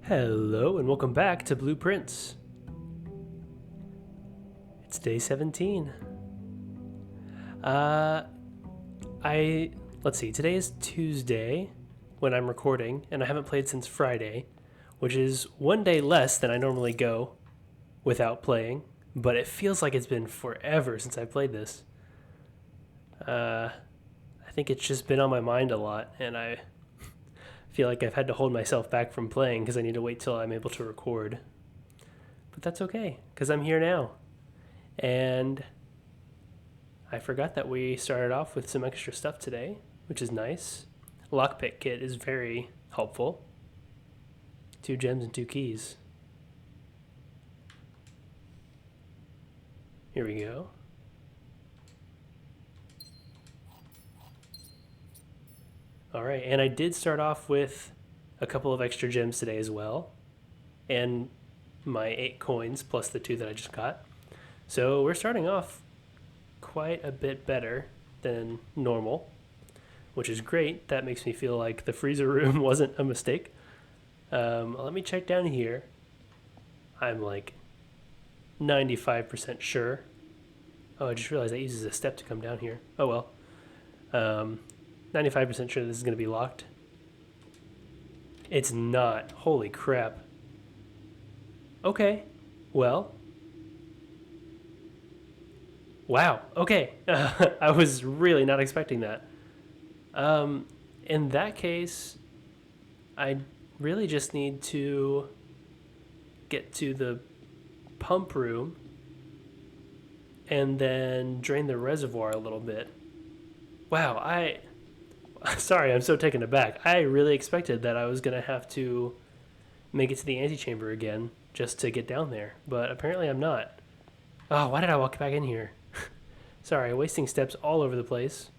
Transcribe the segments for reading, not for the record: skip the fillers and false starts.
Hello and welcome back to Blueprints. It's day 17. Let's see, today is Tuesday when I'm recording, and I haven't played since Friday, which is one day less than I normally go without playing, but it feels like it's been forever since I played this. I think it's just been on my mind a lot, and I feel like I've had to hold myself back from playing because I need to wait till I'm able to record. But that's okay, because I'm here now. And I forgot that we started off with some extra stuff today, which is nice. Lockpick kit is very helpful. 2 gems and 2 keys. Here we go. Alright, and I did start off with a couple of extra gems today as well. And my 8 coins plus the 2 that I just got. So we're starting off quite a bit better than normal, which is great. That makes me feel like the freezer room wasn't a mistake. Let me check down here. I'm like 95% sure. Oh, I just realized that uses a step to come down here. Oh well. 95% sure this is going to be locked. It's not. Holy crap. Okay. Well. Wow. Okay. I was really not expecting that. In that case, I really just need to get to the pump room and then drain the reservoir a little bit. Wow, sorry, I'm so taken aback. I really expected that I was going to have to make it to the antechamber again just to get down there, but apparently I'm not. Oh, why did I walk back in here? Sorry, wasting steps all over the place.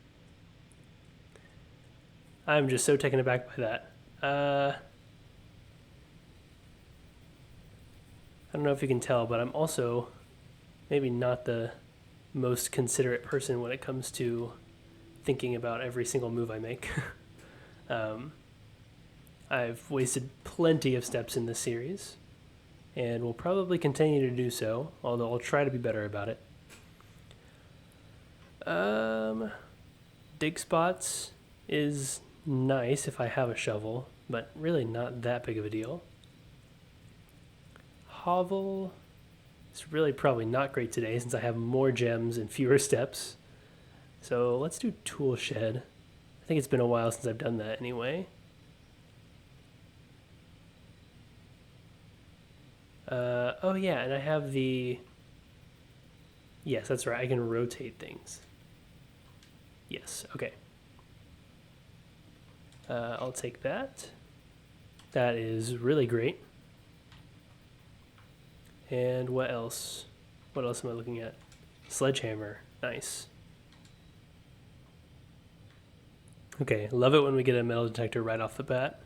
I'm just so taken aback by that. I don't know if you can tell, but I'm also maybe not the most considerate person when it comes to thinking about every single move I make. I've wasted plenty of steps in this series, and will probably continue to do so, although I'll try to be better about it. Dig spots is nice if I have a shovel, but really not that big of a deal. Hovel is really probably not great today since I have more gems and fewer steps. So let's do tool shed. I think it's been a while since I've done that anyway. Oh yeah, and I have the... Yes, that's right, I can rotate things. Yes, okay. I'll take that. That is really great. And what else? What else am I looking at? Sledgehammer, nice. Okay, love it when we get a metal detector right off the bat,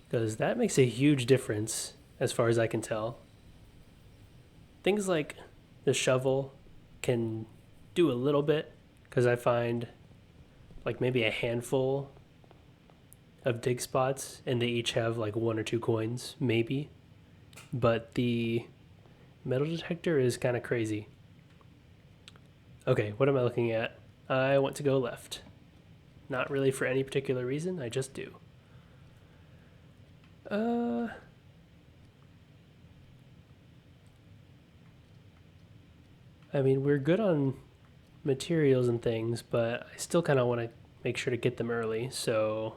because that makes a huge difference as far as I can tell. Things like the shovel can do a little bit, because I find like maybe a handful of dig spots and they each have like 1 or 2 coins, maybe. But the metal detector is kind of crazy. Okay, what am I looking at? I want to go left. Not really for any particular reason, I just do. I mean, we're good on materials and things, but I still kind of want to make sure to get them early, so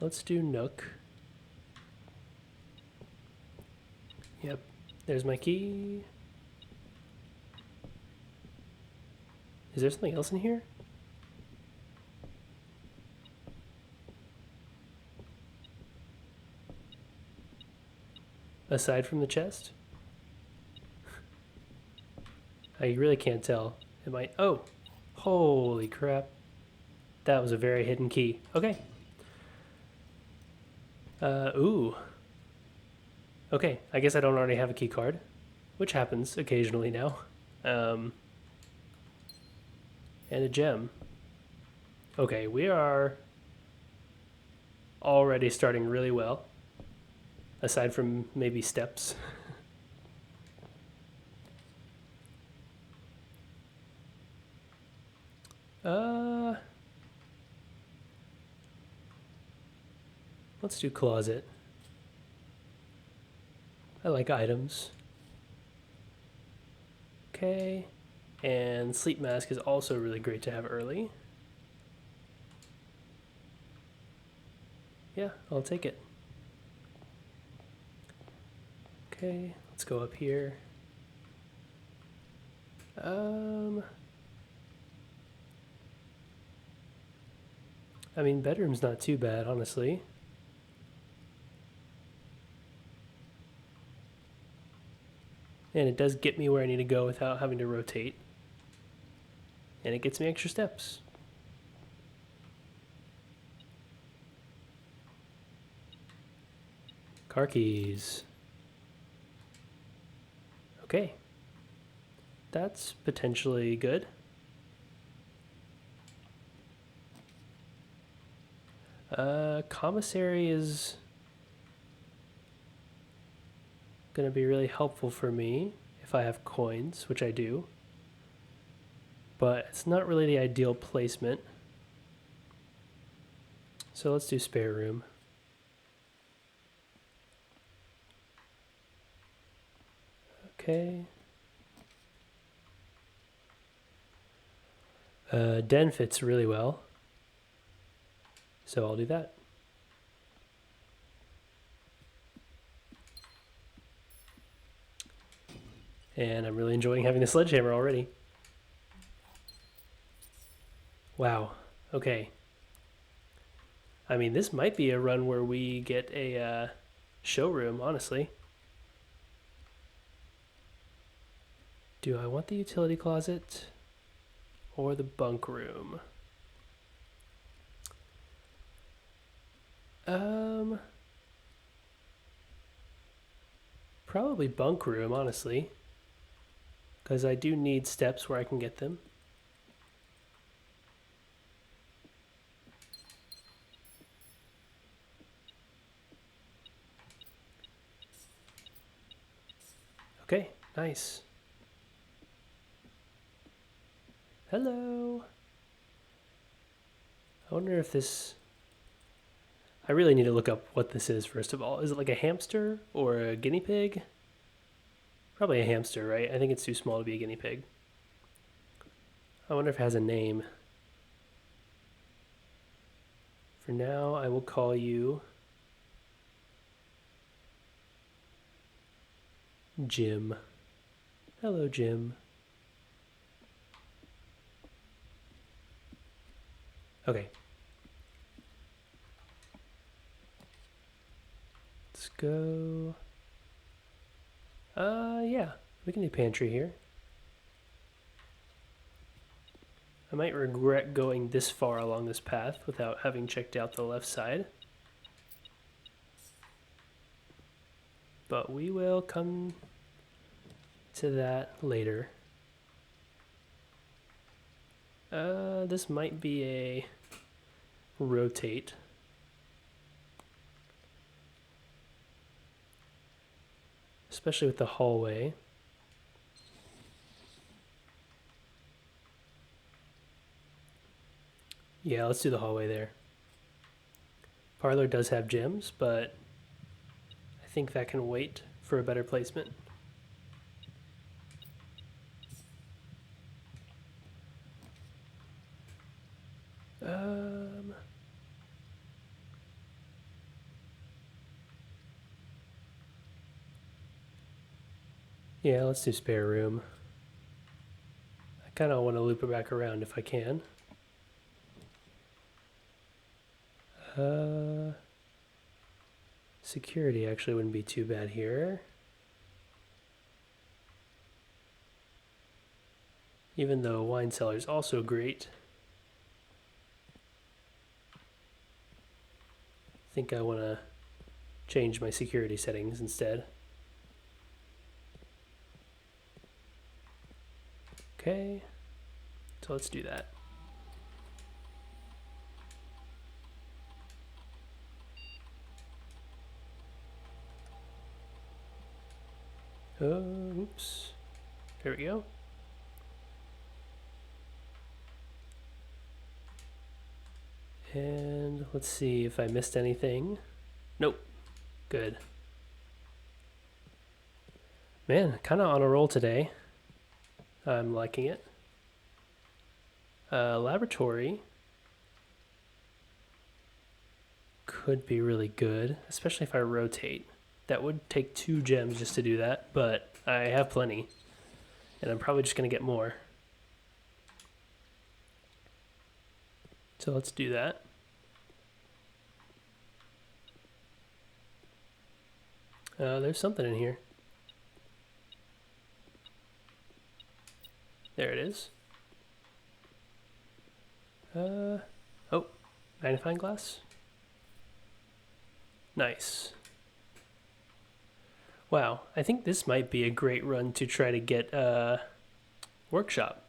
let's do Nook. Yep, there's my key. Is there something else in here? Aside from the chest? I really can't tell. It might... Oh! Holy crap. That was a very hidden key. Okay. Ooh. Okay, I guess I don't already have a key card, which happens occasionally now. And a gem. Okay, we are already starting really well. aside from maybe steps. Let's do closet. I like items. Okay. And sleep mask is also really great to have early. Yeah, I'll take it. Okay, let's go up here. I mean, bedroom's not too bad, honestly. And it does get me where I need to go without having to rotate. And it gets me extra steps. Car keys. Okay. That's potentially good. Commissary is going to be really helpful for me if I have coins, which I do. But it's not really the ideal placement. So let's do spare room. Okay. Den fits really well. So I'll do that. And I'm really enjoying having the sledgehammer already. Wow. Okay. I mean, this might be a run where we get a showroom, honestly. Do I want the utility closet or the bunk room? Probably bunk room, honestly. Because I do need steps where I can get them. Okay, nice. Hello. I wonder if this... I really need to look up what this is, first of all. Is it like a hamster or a guinea pig? Probably a hamster, right? I think it's too small to be a guinea pig. I wonder if it has a name. For now, I will call you Jim. Hello, Jim. Okay. Let's go. Yeah, we can do pantry here. I might regret going this far along this path without having checked out the left side. But we will come to that later. This might be a rotate. Especially with the hallway. Yeah, let's do the hallway there. Parlor does have gyms, but I think that can wait for a better placement. Yeah, let's do spare room. I kind of want to loop it back around if I can. Security actually wouldn't be too bad here. Even though wine cellar is also great. I think I want to change my security settings instead. Okay, so let's do that. Oops. There we go. And let's see if I missed anything. Nope. Good. Man, kind of on a roll today. I'm liking it. Laboratory could be really good, especially if I rotate. That would take 2 gems just to do that, but I have plenty. And I'm probably just going to get more. So let's do that. There's something in here. There it is. Oh, magnifying glass. Nice. Wow, I think this might be a great run to try to get workshop.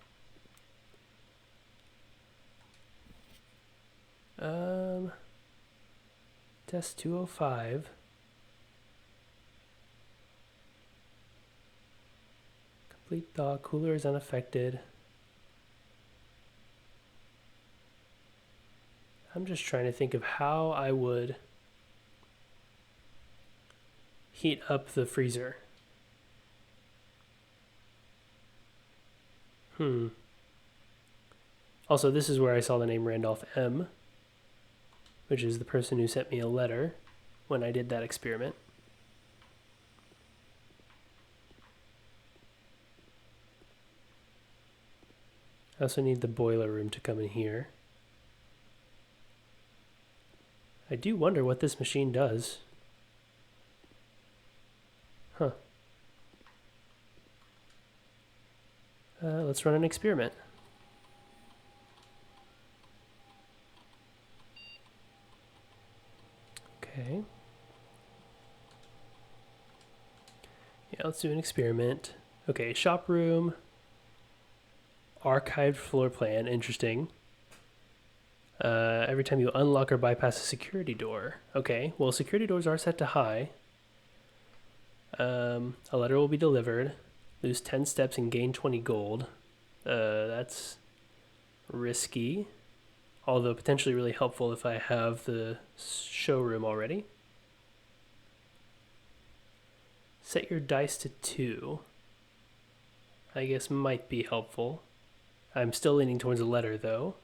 Test 205. Complete thaw, cooler is unaffected. I'm just trying to think of how I would heat up the freezer. Also, this is where I saw the name Randolph M, which is the person who sent me a letter when I did that experiment. I also need the boiler room to come in here. I do wonder what this machine does. Huh. Let's run an experiment. Okay. Yeah, let's do an experiment. Okay, shop room. Archived floor plan, interesting. Every time you unlock or bypass a security door. Okay, well, security doors are set to high. A letter will be delivered. Lose 10 steps and gain 20 gold. That's risky. Although potentially really helpful if I have the showroom already. Set your dice to 2. I guess might be helpful. I'm still leaning towards a letter though,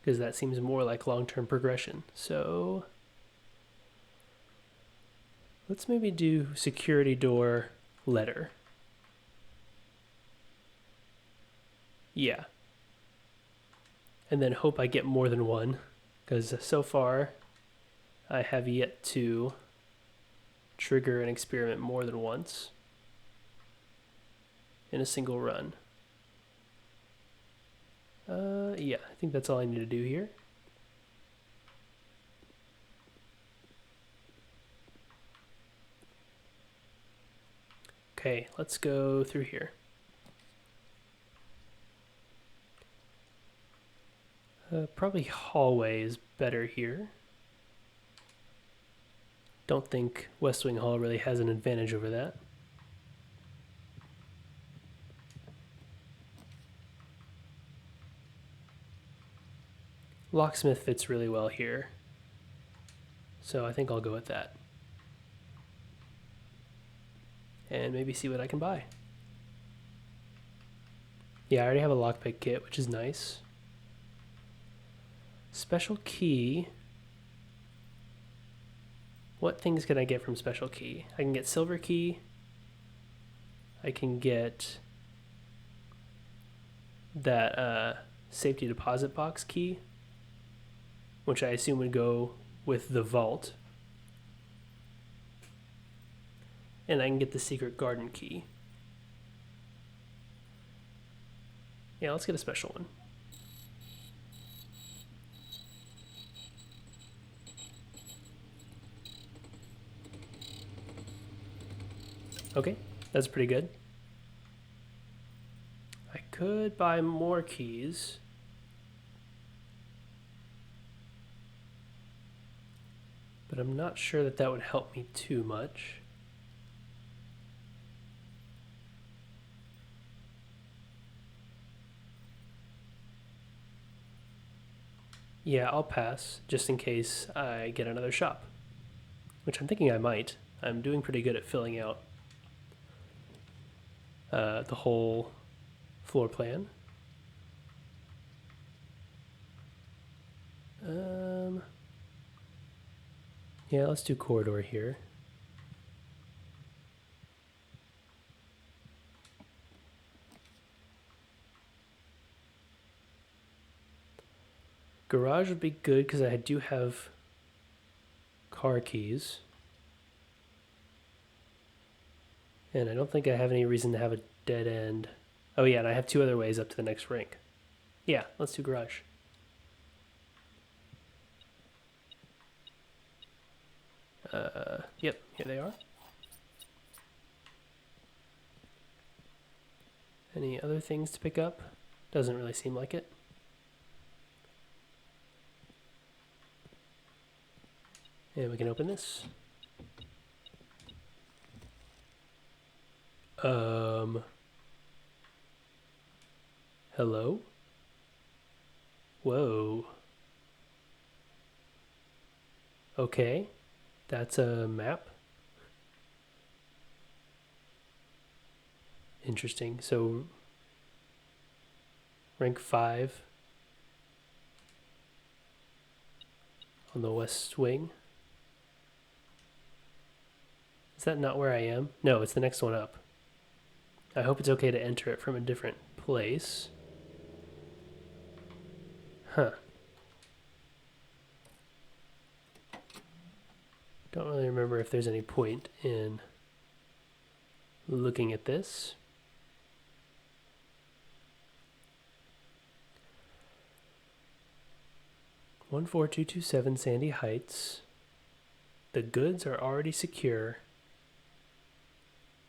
because that seems more like long-term progression. So let's maybe do security door letter. Yeah. And then hope I get more than one, because so far I have yet to trigger an experiment more than once in a single run. Yeah, I think that's all I need to do here. Okay, let's go through here. Probably hallway is better here. Don't think West Wing Hall really has an advantage over that. Locksmith fits really well here, so I think I'll go with that. And maybe see what I can buy. Yeah, I already have a lockpick kit, which is nice. Special key. What things can I get from special key? I can get silver key. I can get that safety deposit box key, which I assume would go with the vault. And I can get the secret garden key. Yeah, let's get a special one. Okay, that's pretty good. I could buy more keys. But I'm not sure that that would help me too much. Yeah, I'll pass just in case I get another shop, which I'm thinking I might. I'm doing pretty good at filling out the whole floor plan. Yeah, let's do corridor here. Garage would be good because I do have car keys. And I don't think I have any reason to have a dead end. Oh yeah, and I have 2 other ways up to the next rink. Yeah, let's do garage. Yep, here they are. Any other things to pick up? Doesn't really seem like it. And we can open this. Hello? Whoa. Okay, that's a map. Interesting. So, rank 5 on the west wing. Is that not where I am? No, it's the next one up. I hope it's okay to enter it from a different place. Huh. Don't really remember if there's any point in looking at this. One 4227 Sandy Heights. The goods are already secure.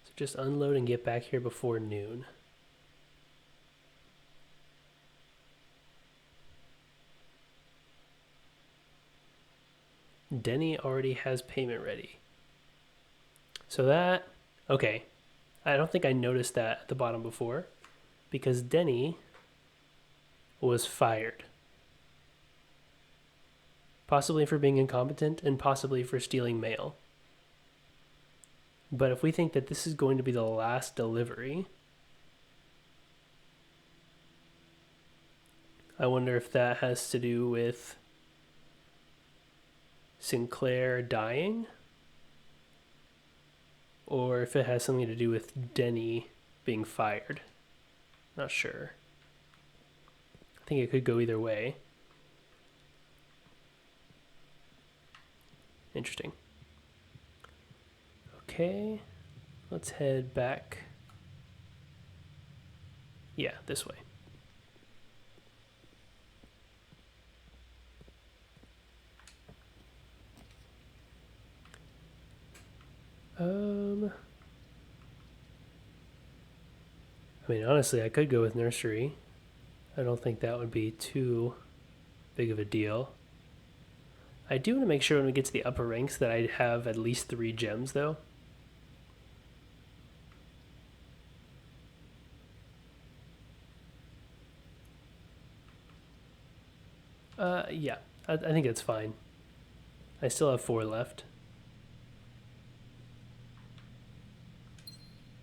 So just unload and get back here before noon. Denny already has payment ready. So that, okay. I don't think I noticed that at the bottom before because Denny was fired. Possibly for being incompetent and possibly for stealing mail. But if we think that this is going to be the last delivery, I wonder if that has to do with Sinclair dying, or if it has something to do with Denny being fired. Not sure. I think it could go either way. Interesting. Okay, let's head back. Yeah, this way. I mean, honestly, I could go with nursery. I don't think that would be too big of a deal. I do want to make sure when we get to the upper ranks that I have at least 3 gems, though. Yeah, I think that's fine. I still have 4 left.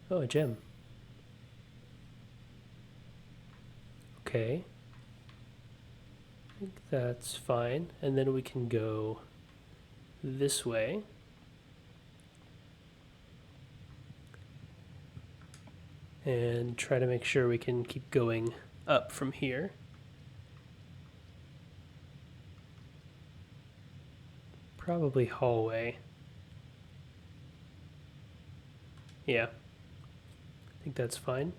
Oh, a gem. Okay. I think that's fine. And then we can go this way. And try to make sure we can keep going up from here. Probably hallway. Yeah. I think that's fine.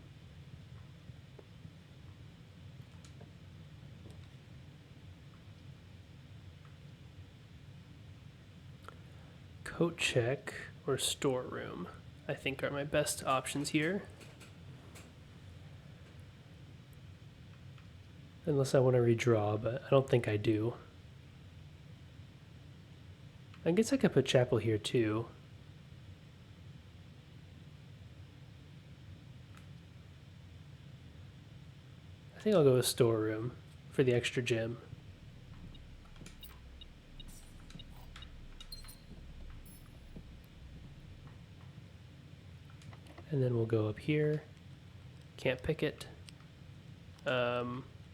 Coat check or storeroom, I think, are my best options here. Unless I want to redraw, but I don't think I do. I guess I could put chapel here too. I think I'll go with storeroom for the extra gem. And then we'll go up here. Can't pick it. I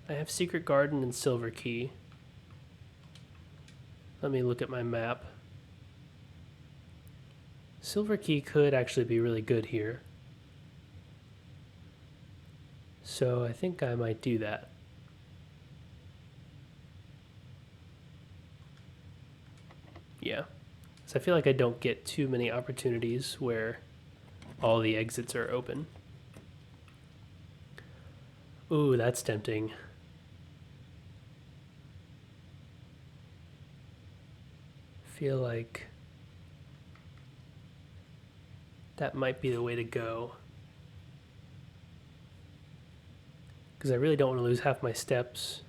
have Secret Garden and Silver Key. Let me look at my map. Silver Key could actually be really good here. So I think I might do that. Yeah. So I feel like I don't get too many opportunities where all the exits are open. Ooh, that's tempting. Feel like that might be the way to go. Because I really don't want to lose half my steps.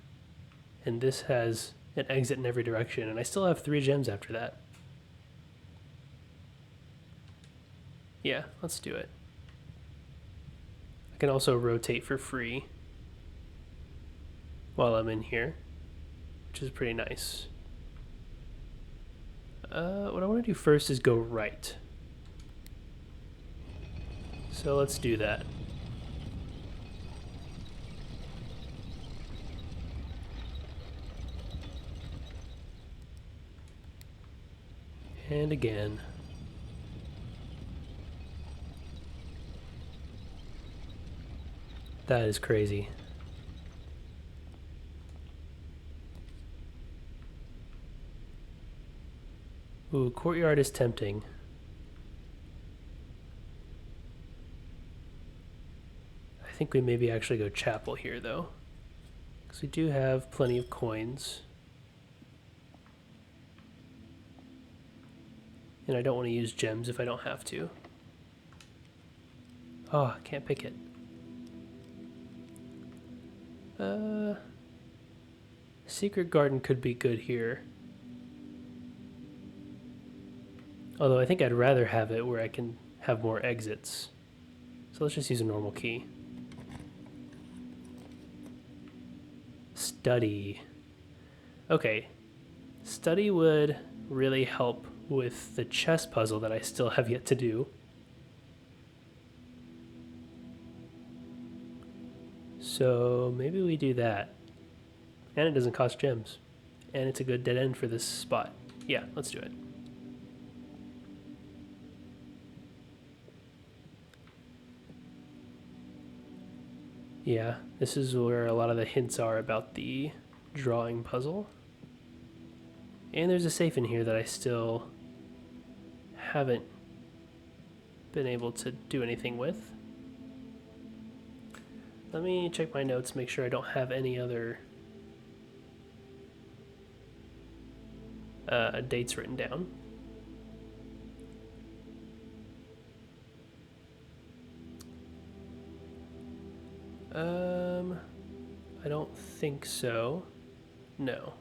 And this has an exit in every direction. And I still have 3 gems after that. Yeah, let's do it. I can also rotate for free while I'm in here, which is pretty nice. What I want to do first is go right. So let's do that. And again. That is crazy. Ooh, courtyard is tempting. I think we maybe actually go chapel here though, because we do have plenty of coins. And I don't want to use gems if I don't have to. Oh, I can't pick it. Secret Garden could be good here. Although I think I'd rather have it where I can have more exits. So let's just use a normal key. Study. Okay. Study would really help with the chess puzzle that I still have yet to do. So maybe we do that. And it doesn't cost gems. And it's a good dead end for this spot. Yeah, let's do it. Yeah, this is where a lot of the hints are about the drawing puzzle. And there's a safe in here that I still haven't been able to do anything with. Let me check my notes, make sure I don't have any other dates written down. I don't think so. No.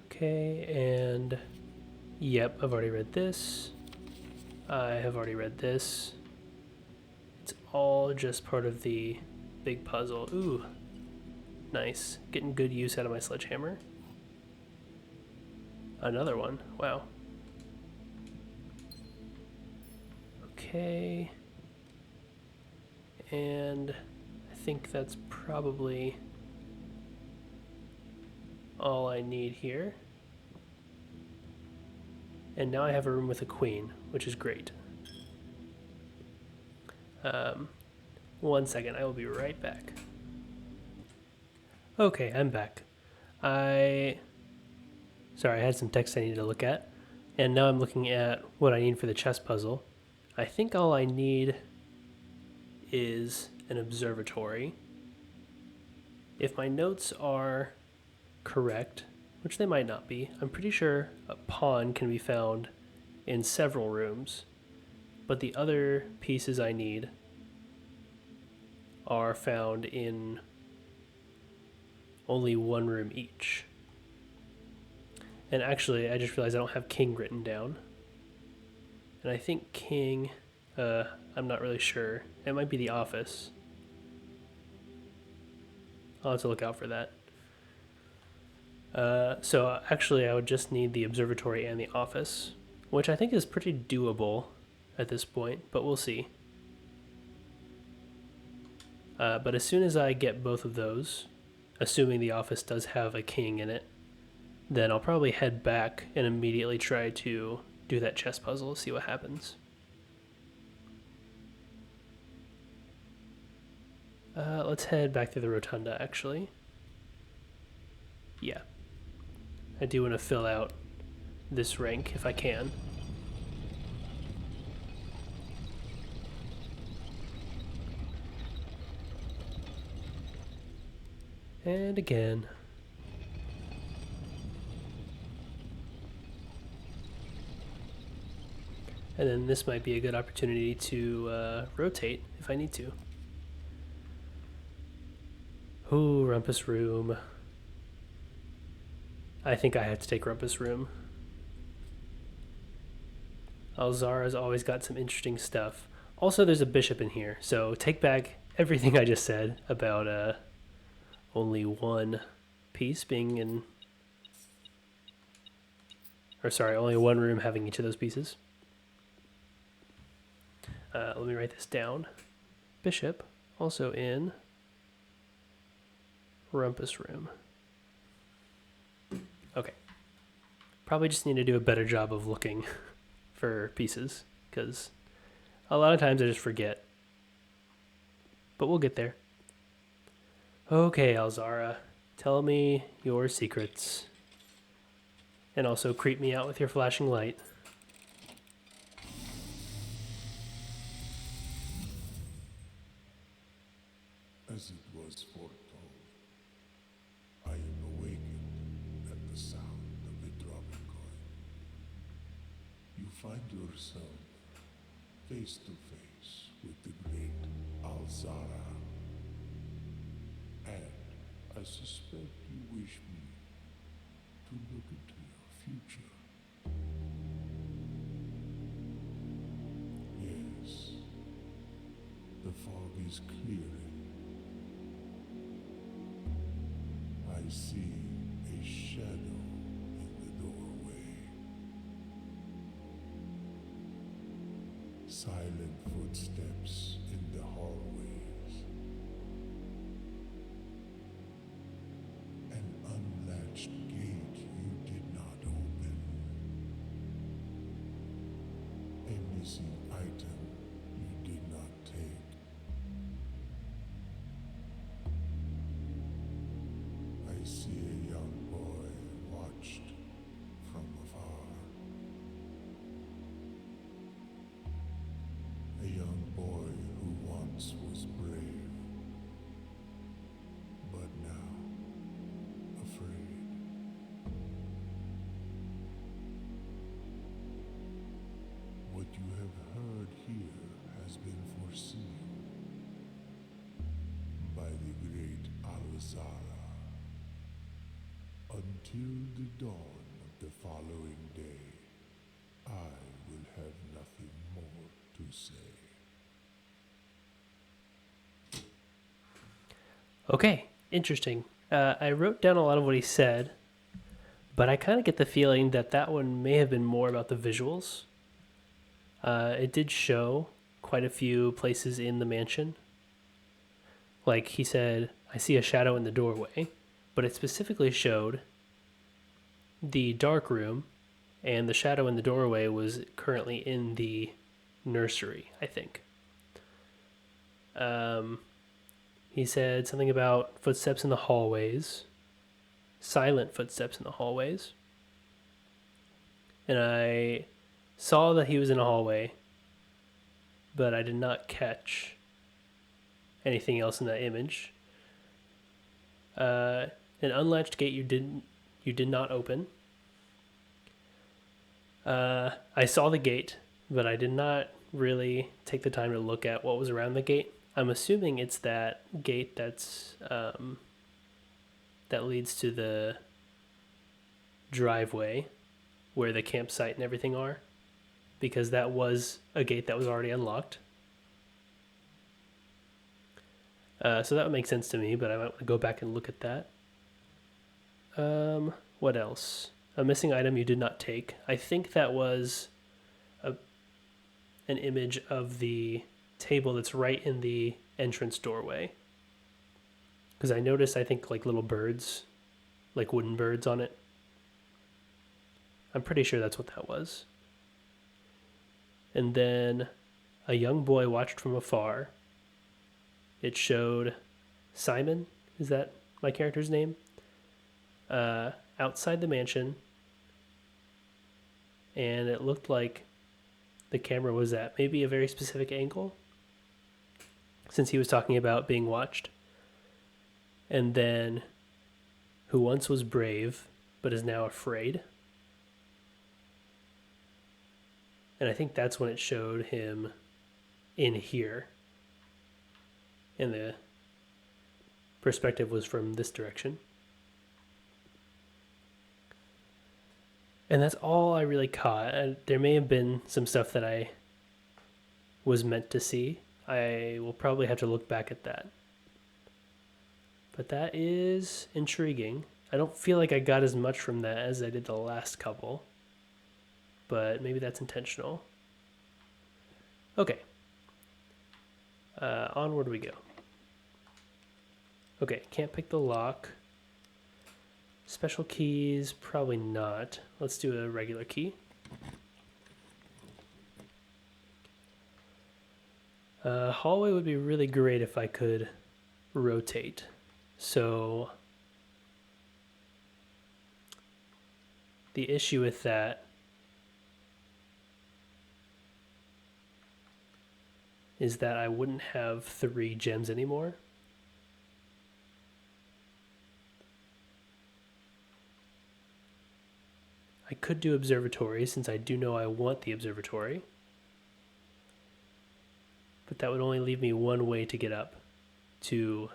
Okay, and yep, I've already read this. I have already read this. It's all just part of the big puzzle. Ooh, nice. Getting good use out of my sledgehammer. Another one. Wow. Okay. And I think that's probably all I need here. And now I have a room with a queen, which is great. 1 second, I will be right back. Okay, I'm back. Sorry, I had some text I needed to look at. And now I'm looking at what I need for the chess puzzle. I think all I need is an observatory. If my notes are correct, which they might not be, I'm pretty sure a pawn can be found in several rooms, but the other pieces I need are found in only one room each. And actually, I just realized I don't have king written down. And I think king, I'm not really sure. It might be the office. I'll have to look out for that. So actually, I would just need the observatory and the office, which I think is pretty doable at this point, but we'll see. But as soon as I get both of those, assuming the office does have a king in it, then I'll probably head back and immediately try to do that chess puzzle, see what happens. Let's head back to the rotunda, actually. Yeah. I do want to fill out this rank if I can. And again. And then this might be a good opportunity to rotate if I need to. Ooh, Rumpus Room. I think I have to take Rumpus Room. Alzara's always got some interesting stuff. Also, there's a bishop in here, so take back everything I just said about only one piece being in... Or sorry, only one room having each of those pieces. Let me write this down. Bishop, also in Rumpus Room. Okay. Probably just need to do a better job of looking for pieces, because a lot of times I just forget. But we'll get there. Okay, Alzara, tell me your secrets. And also creep me out with your flashing light. As it was foretold, I am awakened at the sound of a dropping coin. You find yourself face to face with the great Alzara. And I suspect you wish me to look into your future. Yes, the fog is clearing. I see a shadow in the doorway. Silent footsteps in the hallways. An unlatched gate you did not open. A missing item you did not take. I see a young boy watched from afar. A young boy who once was brave, but now afraid. What you have heard here has been foreseen by the great Alzara. Until the dawn of the following day, I will have nothing more to say. Okay, interesting. I wrote down a lot of what he said, but I kind of get the feeling that that one may have been more about the visuals. It did show quite a few places in the mansion. Like he said, I see a shadow in the doorway, but it specifically showed the dark room, and the shadow in the doorway was currently in the nursery, I think. He said something about footsteps in the hallways, silent footsteps in the hallways. And I saw that he was in a hallway, but I did not catch anything else in that image. An unlatched gate you did not open. I saw the gate, but I did not really take the time to look at what was around the gate. I'm assuming it's that gate that's that leads to the driveway where the campsite and everything are, because that was a gate that was already unlocked. So that would make sense to me, but I might want to go back and look at that. What else? A missing item you did not take. I think that was an image of the table that's right in the entrance doorway. Because I noticed, I think, like little birds, like wooden birds on it. I'm pretty sure that's what that was. And then a young boy watched from afar. It showed Simon, is that my character's name? Outside the mansion. And it looked like the camera was at maybe a very specific angle, since he was talking about being watched. And then, who once was brave, but is now afraid. And I think that's when it showed him in here. And the perspective was from this direction. And that's all I really caught. There may have been some stuff that I was meant to see. I will probably have to look back at that. But that is intriguing. I don't feel like I got as much from that as I did the last couple. But maybe that's intentional. Okay. Onward we go. Okay, can't pick the lock. Special keys, probably not. Let's do a regular key. Hallway would be really great if I could rotate. So the issue with that is that I wouldn't have 3 gems anymore. I could do observatory, since I do know I want the observatory. But that would only leave me one way to get up to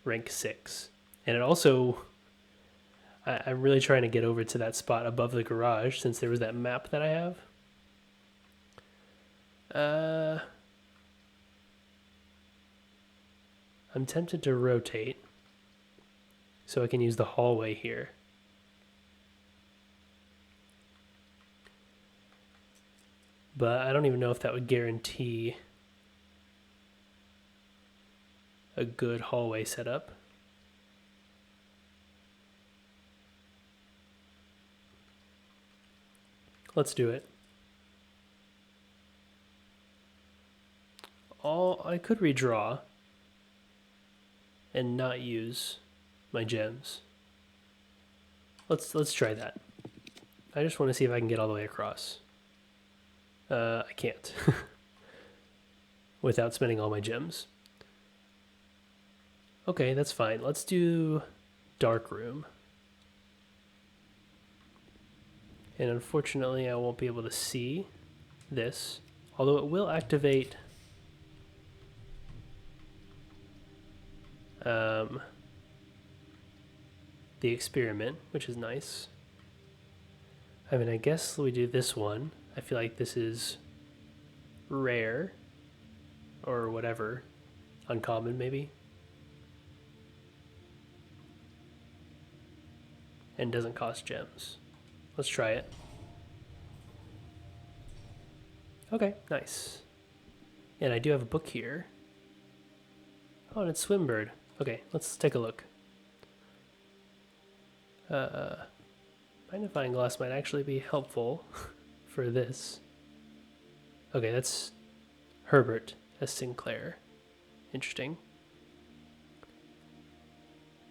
rank 6. And it also, I'm really trying to get over to that spot above the garage, since there was that map that I have. I'm tempted to rotate so I can use the hallway here. But I don't even know if that would guarantee a good hallway setup. Let's do it. I could redraw and not use my gems. Let's try that. I just want to see if I can get all the way across. I can't without spending all my gems. Okay, that's fine. Let's do dark room. And unfortunately, I won't be able to see this, although it will activate the experiment, which is nice. I mean, I guess we do this one. I feel like this is rare or whatever, uncommon maybe, and doesn't cost gems. Let's try it. Okay, nice. And I do have a book here. Oh, and it's Swimbird. Okay, let's take a look. Magnifying glass might actually be helpful for this. Okay, that's Herbert S. Sinclair. Interesting.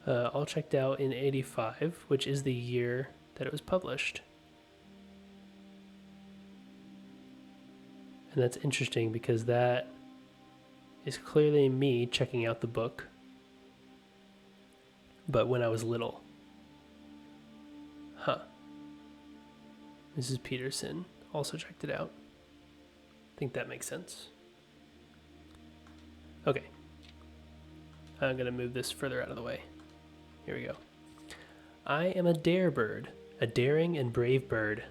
All checked out in 85, which is the year that it was published. And that's interesting because that is clearly me checking out the book, but when I was little. Huh. Mrs. Peterson also checked it out. I think that makes sense. Okay. I'm going to move this further out of the way. Here we go. I am a dare bird, a daring and brave bird.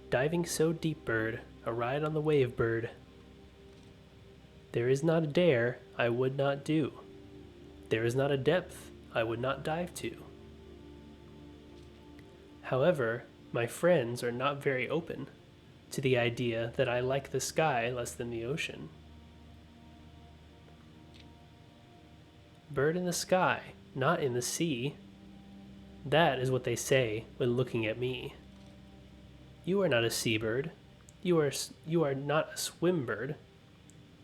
Diving so deep, bird, a ride on the wave, bird. There is not a dare I would not do. There is not a depth I would not dive to. However, my friends are not very open to the idea that I like the sky less than the ocean. Bird in the sky, not in the sea. That is what they say when looking at me. You are not a seabird. You are not a swim bird.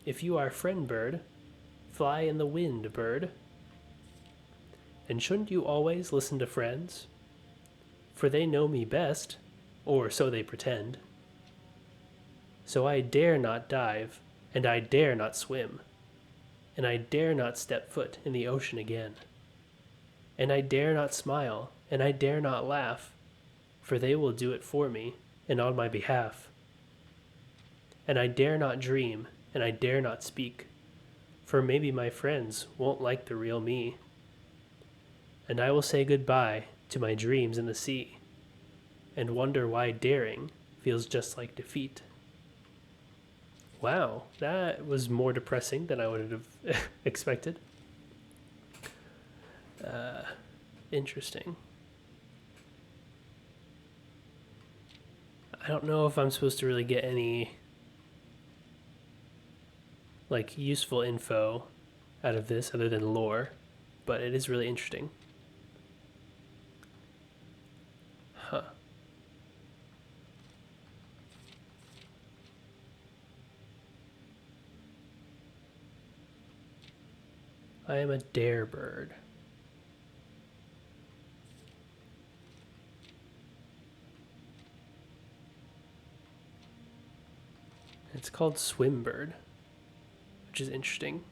If you are a friend bird, fly in the wind, bird. And shouldn't you always listen to friends? For they know me best, or so they pretend. So I dare not dive, and I dare not swim, and I dare not step foot in the ocean again. And I dare not smile, and I dare not laugh, for they will do it for me, and on my behalf. And I dare not dream, and I dare not speak, for maybe my friends won't like the real me. And I will say goodbye to my dreams in the sea, and wonder why daring feels just like defeat. Wow, that was more depressing than I would have expected. Interesting. I don't know if I'm supposed to really get any like useful info out of this other than lore, but it is really interesting. Huh. I am a dare bird. It's called swim bird, which is interesting.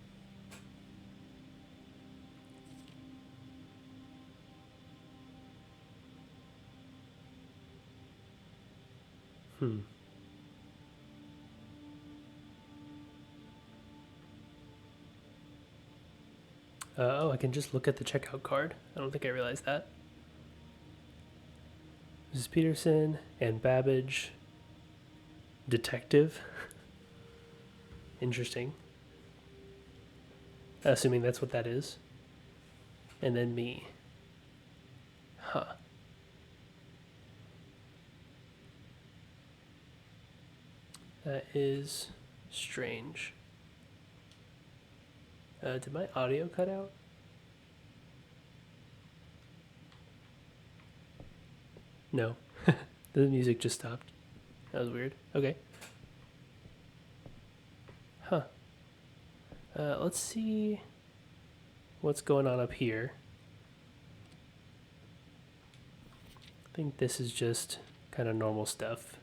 Oh, I can just look at the checkout card. I don't think I realized that. Mrs. Peterson and Babbage. Detective. Interesting. Assuming that's what that is. And then me. Huh. That is strange. Did my audio cut out? No. The music just stopped. That was weird. Okay. Huh. Let's see what's going on up here. I think this is just kind of normal stuff.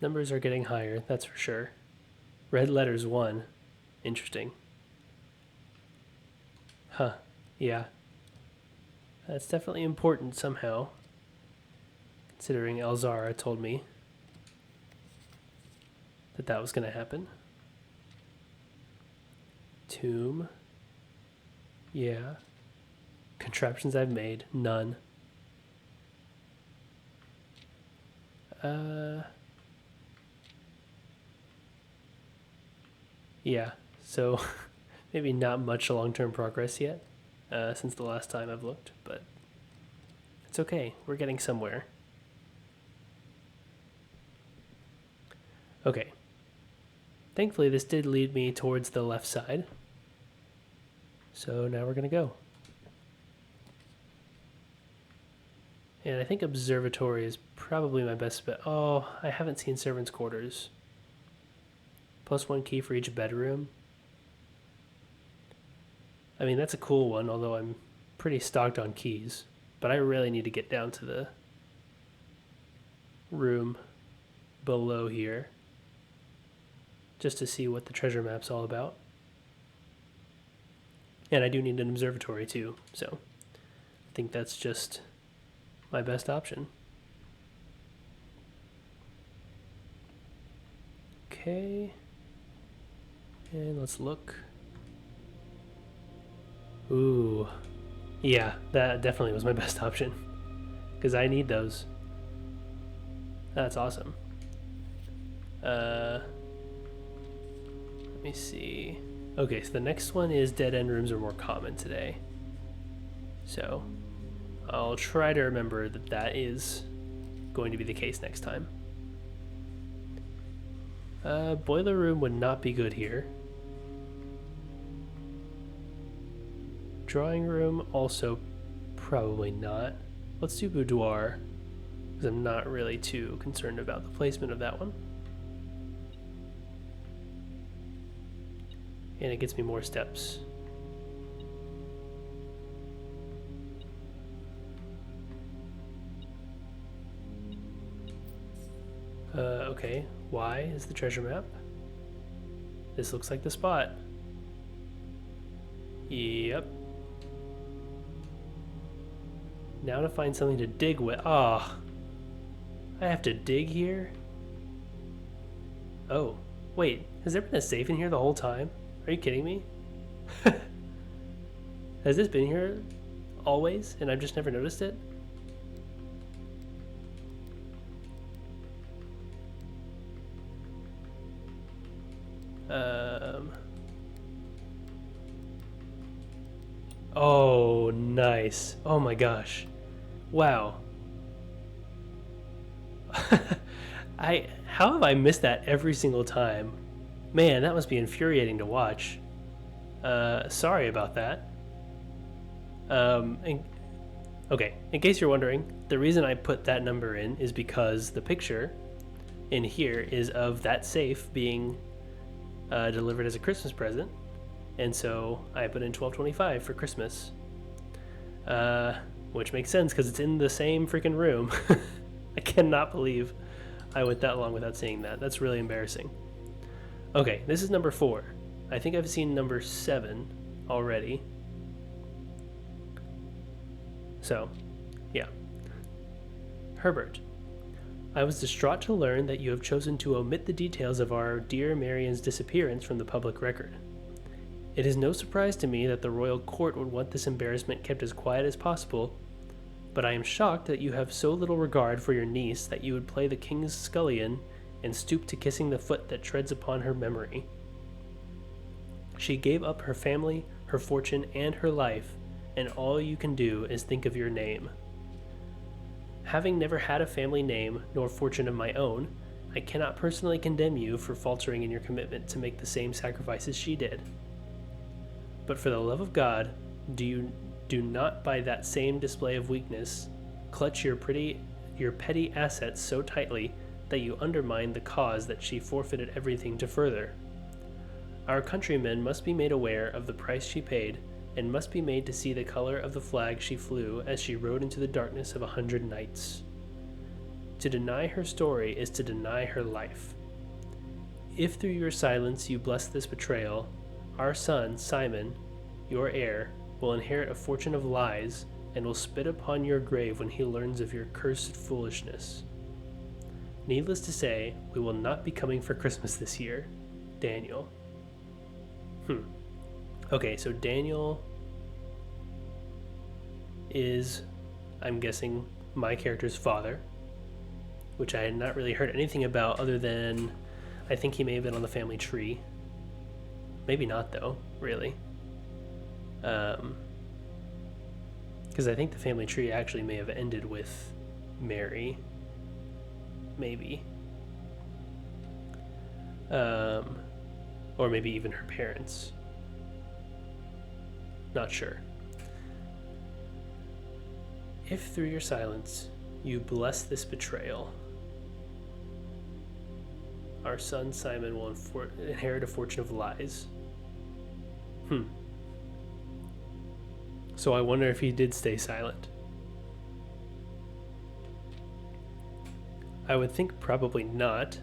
Numbers are getting higher, that's for sure. Red letters 1. Interesting. Huh. Yeah. That's definitely important somehow. Considering Elzara told me that was going to happen. Tomb. Yeah. Contraptions I've made. None. Yeah, so maybe not much long-term progress yet since the last time I've looked, but it's okay. We're getting somewhere. Okay. Thankfully, this did lead me towards the left side. So now we're going to go. And I think observatory is probably my best bet. Oh, I haven't seen servants' quarters. +1 key for each bedroom. I mean, that's a cool one, although I'm pretty stocked on keys. But I really need to get down to the room below here just to see what the treasure map's all about. And I do need an observatory too, so I think that's just my best option. Okay. And let's look. Ooh. Yeah, that definitely was my best option. Because I need those. That's awesome. Let me see. Okay, so the next one is dead end rooms are more common today. So I'll try to remember that that is going to be the case next time. Boiler room would not be good here. Drawing room also probably not. Let's do boudoir, because I'm not really too concerned about the placement of that one. And it gets me more steps. Okay, Y is the treasure map. This looks like the spot. Yep. Now to find something to dig with. Ah, I have to dig here? Oh, wait, has there been a safe in here the whole time? Are you kidding me? Has this been here always and I've just never noticed it? Oh, nice. Oh my gosh. Wow. How have I missed that every single time? Man, that must be infuriating to watch. Sorry about that. Okay, in case you're wondering, the reason I put that number in is because the picture in here is of that safe being delivered as a Christmas present, and so I put in 1225 for Christmas, which makes sense because it's in the same freaking room. I cannot believe I went that long without seeing that. That's really embarrassing. Okay, this is number 4. I think I've seen number 7 already. So, yeah. Herbert, I was distraught to learn that you have chosen to omit the details of our dear Marian's disappearance from the public record. It is no surprise to me that the royal court would want this embarrassment kept as quiet as possible, but I am shocked that you have so little regard for your niece that you would play the king's scullion and stoop to kissing the foot that treads upon her memory. She gave up her family, her fortune, and her life, and all you can do is think of your name. Having never had a family name nor fortune of my own, I cannot personally condemn you for faltering in your commitment to make the same sacrifices she did. But for the love of God, do not by that same display of weakness clutch your petty assets so tightly that you undermine the cause that she forfeited everything to further. Our countrymen must be made aware of the price she paid, and must be made to see the color of the flag she flew as she rode into the darkness of 100 nights. To deny her story is to deny her life. If through your silence you bless this betrayal, our son, Simon, your heir, will inherit a fortune of lies and will spit upon your grave when he learns of your cursed foolishness. Needless to say, we will not be coming for Christmas this year. Daniel. Okay, so Daniel is, I'm guessing, my character's father, which I had not really heard anything about other than I think he may have been on the family tree. Maybe not, though, really. Because I think the family tree actually may have ended with Mary. Maybe. Or maybe even her parents. Not sure. If through your silence you bless this betrayal, our son Simon will inherit a fortune of lies. So I wonder if he did stay silent. I would think probably not,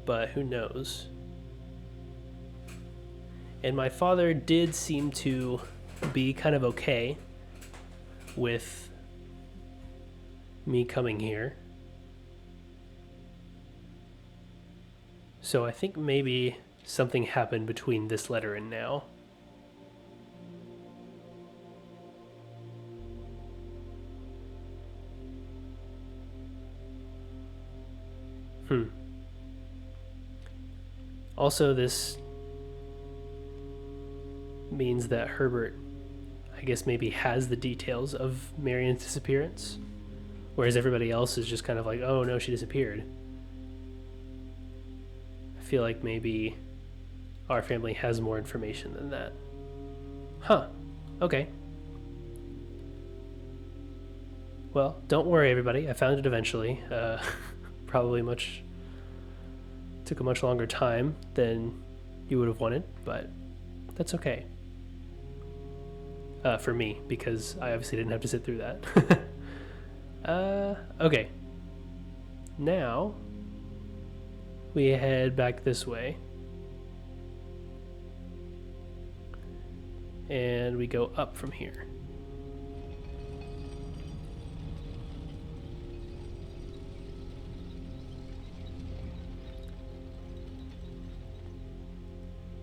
but who knows? And my father did seem to be kind of okay with me coming here. So I think maybe something happened between this letter and now. Also, this means that Herbert, I guess maybe has the details of Marion's disappearance, whereas everybody else is just kind of like, oh no, she disappeared. I feel like maybe our family has more information than that. Huh. Okay. Well, don't worry, everybody. I found it eventually. Probably took a much longer time than you would have wanted, but that's okay. For me, because I obviously didn't have to sit through that. Okay. Now, we head back this way. And we go up from here.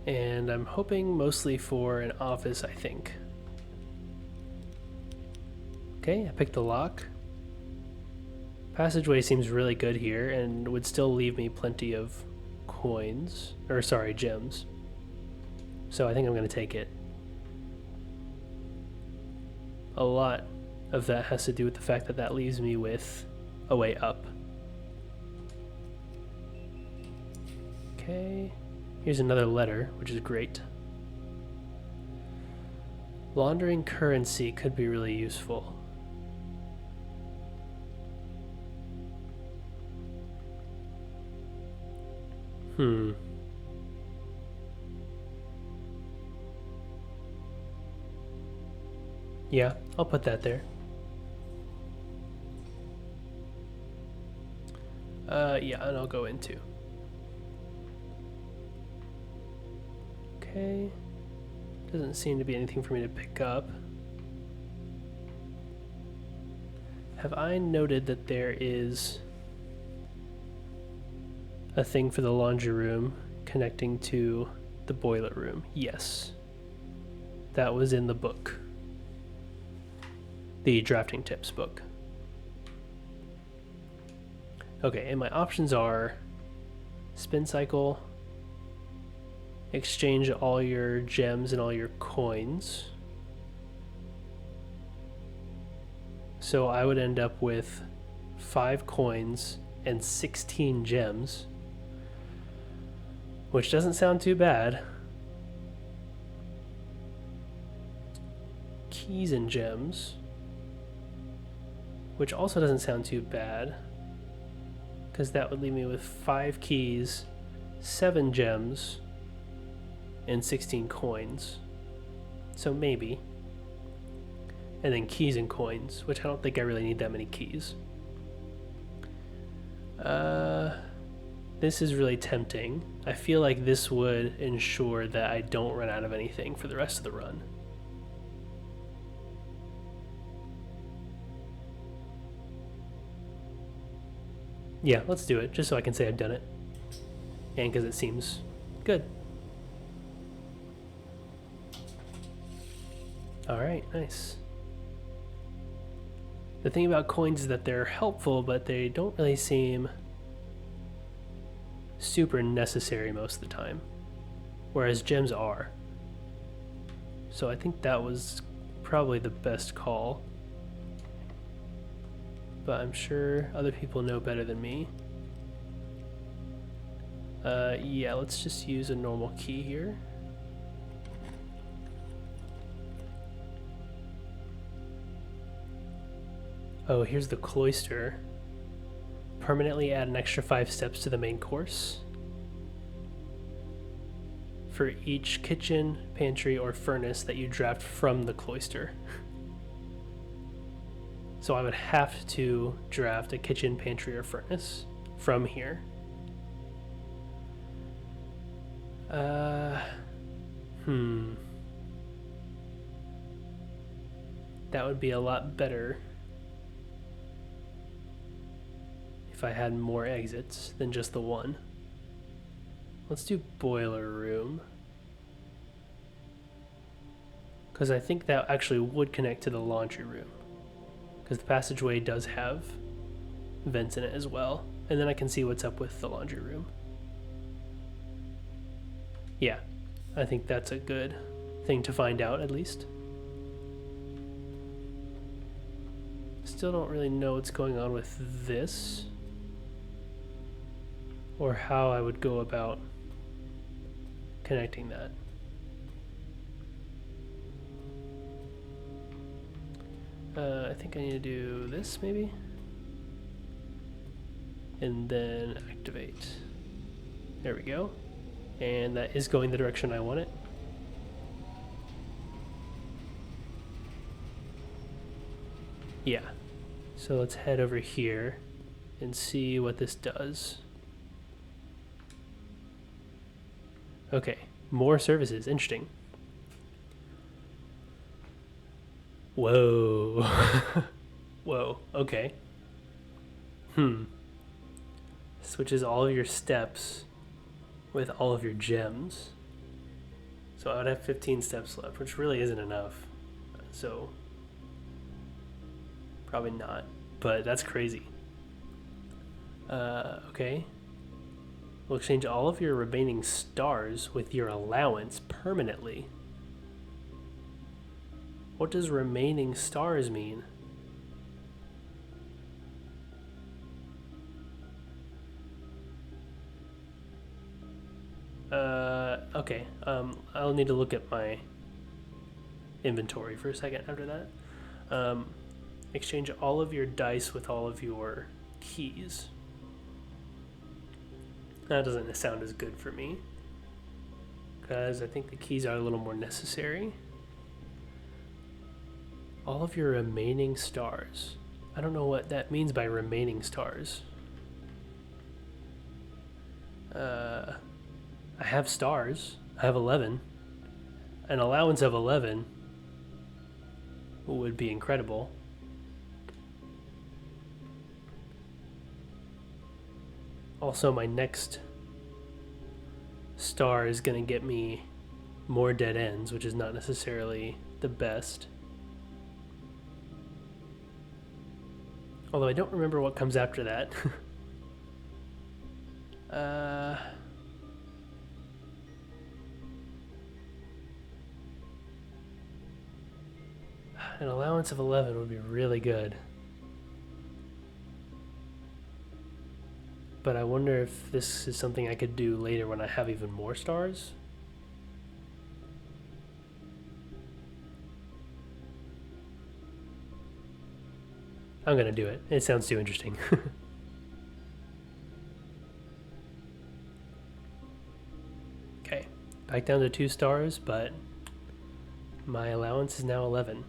And I'm hoping mostly for an office, I think. Okay, I picked the lock. Passageway seems really good here and would still leave me plenty of coins, or sorry, gems. So I think I'm going to take it. A lot of that has to do with the fact that that leaves me with a way up. Okay, here's another letter, which is great. Laundering currency could be really useful. Yeah, I'll put that there. Yeah, and I'll go into. Okay. Doesn't seem to be anything for me to pick up. Have I noted that there is a thing for the laundry room connecting to the boiler room? Yes. That was in the book. The drafting tips book. Okay, and my options are spin cycle, exchange all your gems and all your coins. So I would end up with 5 coins and 16 gems, which doesn't sound too bad. Keys and gems, which also doesn't sound too bad, because that would leave me with 5 keys, 7 gems, and 16 coins. So maybe. And then keys and coins, which I don't think I really need that many keys. This is really tempting. I feel like this would ensure that I don't run out of anything for the rest of the run. Yeah, let's do it, just so I can say I've done it. And because it seems good. Alright, nice. The thing about coins is that they're helpful, but they don't really seem super necessary most of the time. Whereas gems are. So I think that was probably the best call. But I'm sure other people know better than me. Yeah, let's just use a normal key here. Oh, here's the cloister. Permanently add an extra 5 steps to the main course. For each kitchen, pantry, or furnace that you draft from the cloister. So I would have to draft a kitchen, pantry, or furnace from here. That would be a lot better if I had more exits than just the one. Let's do boiler room. Because I think that actually would connect to the laundry room. Because the passageway does have vents in it as well. And then I can see what's up with the laundry room. Yeah, I think that's a good thing to find out at least. still don't really know what's going on with this, or how I would go about connecting that. I think I need to do this maybe, and then activate. There we go, and that is going the direction I want it. Yeah, so let's head over here and see what this does. Okay, more services, interesting. Whoa. Whoa, okay. Switches all of your steps with all of your gems. So I would have 15 steps left, which really isn't enough. So probably not, but that's crazy. Okay. We'll exchange all of your remaining stars with your allowance permanently. What does remaining stars mean? Okay. I'll need to look at my inventory for a second after that. Exchange all of your dice with all of your keys. That doesn't sound as good for me, because I think the keys are a little more necessary. All of your remaining stars. I don't know what that means by remaining stars. I have stars. I have 11. An allowance of 11 would be incredible. Also, my next star is going to get me more dead ends, which is not necessarily the best. Although I don't remember what comes after that. An allowance of 11 would be really good. But I wonder if this is something I could do later when I have even more stars. I'm gonna do it. It sounds too interesting. Okay, back down to 2 stars, but my allowance is now 11,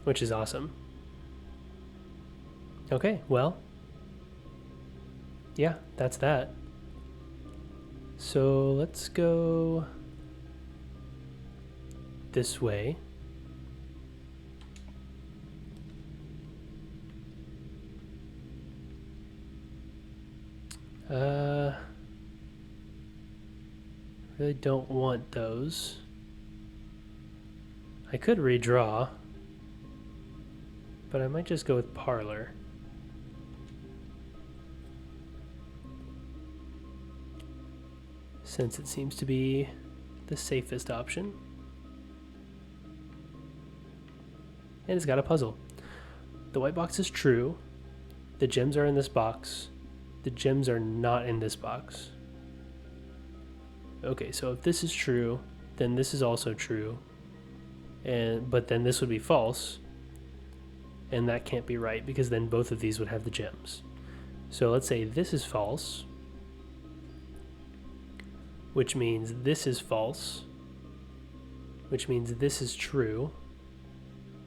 which is awesome. Okay, well, yeah, that's that. So let's go this way. Really don't want those. I could redraw, but I might just go with Parlor. Since it seems to be the safest option. And it's got a puzzle. The white box is true. The gems are in this box. The gems are not in this box. Okay, so if this is true, then this is also true. But then this would be false. And that can't be right, because then both of these would have the gems. So let's say this is false, which means this is false, which means this is true.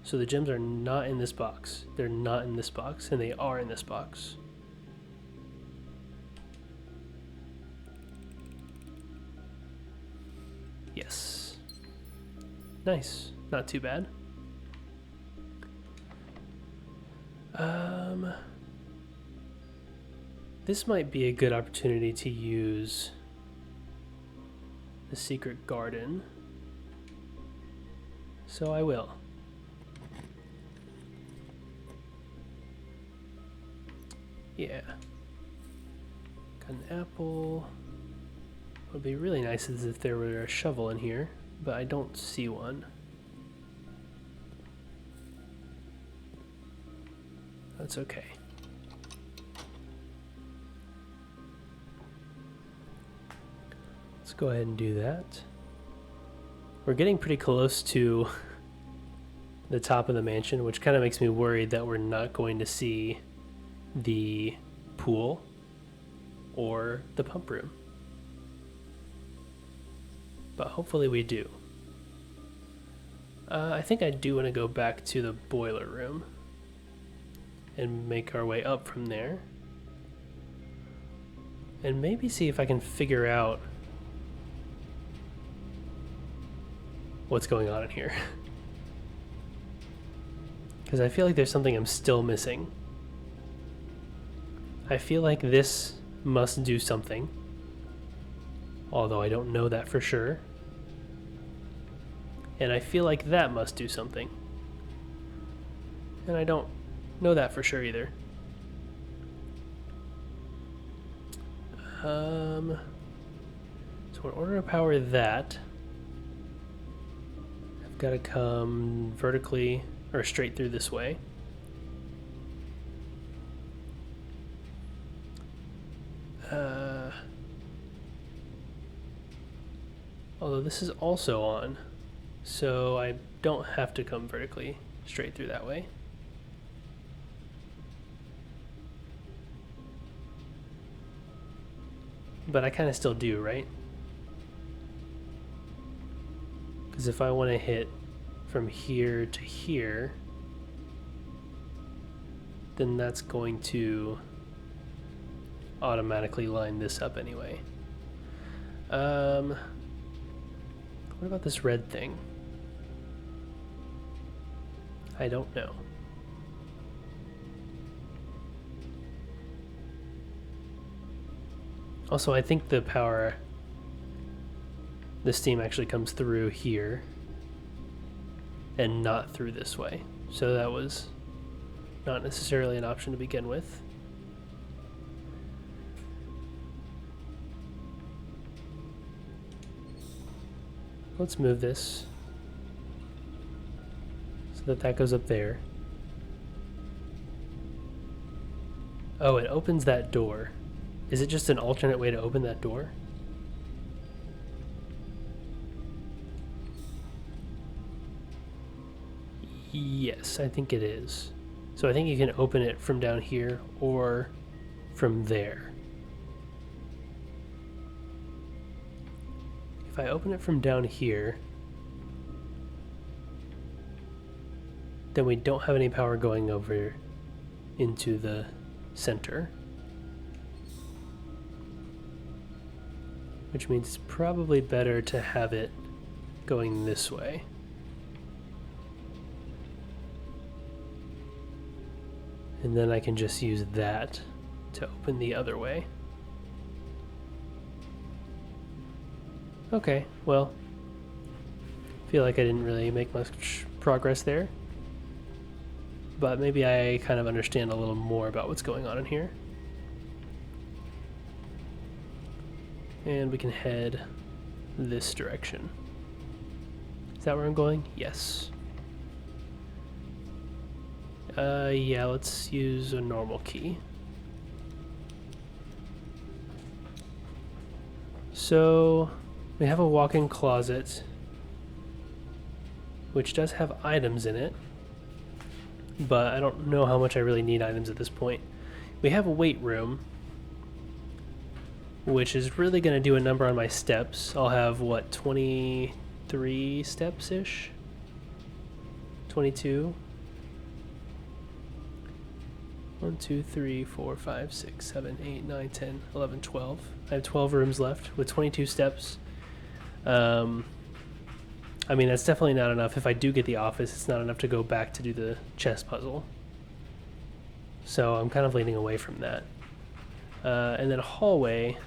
So the gems are not in this box. They're not in this box, and they are in this box. Yes. Nice. Not too bad. This might be a good opportunity to use the secret garden. So I will. Yeah. Got an apple. What would be really nice is if there were a shovel in here, but I don't see one. it's okay. Let's go ahead and do that. We're getting pretty close to the top of the mansion, which kind of makes me worried that we're not going to see the pool or the pump room. But hopefully we do. I think I do want to go back to the boiler room and make our way up from there. And maybe see if I can figure out what's going on in here. Because I feel like there's something I'm still missing. I feel like this must do something, although I don't know that for sure. And I feel like that must do something, and I don't know that for sure either. So in order to power that, I've got to come vertically or straight through this way. Although this is also on, so I don't have to come vertically straight through that way. But I kind of still do, right? Because if I want to hit from here to here, then that's going to automatically line this up anyway. What about this red thing? I don't know. Also, I think the steam actually comes through here and not through this way. So that was not necessarily an option to begin with. Let's move this so that goes up there. Oh, it opens that door. Is it just an alternate way to open that door? Yes, I think it is. So I think you can open it from down here or from there. If I open it from down here, then we don't have any power going over into the center. Which means it's probably better to have it going this way. And then I can just use that to open the other way. Okay, well, I feel like I didn't really make much progress there. But maybe I kind of understand a little more about what's going on in here. And we can head this direction. Is that where I'm going? Yes. Yeah, let's use a normal key. So we have a walk-in closet, which does have items in it, but I don't know how much I really need items at this point. We have a weight room, which is really going to do a number on my steps. I'll have, what, 23 steps-ish? 22? 1, 2, 3, 4, 5, 6, 7, 8, 9, 10, 11, 12. I have 12 rooms left with 22 steps. I mean, that's definitely not enough. If I do get the office, it's not enough to go back to do the chess puzzle. So I'm kind of leaning away from that. And then a hallway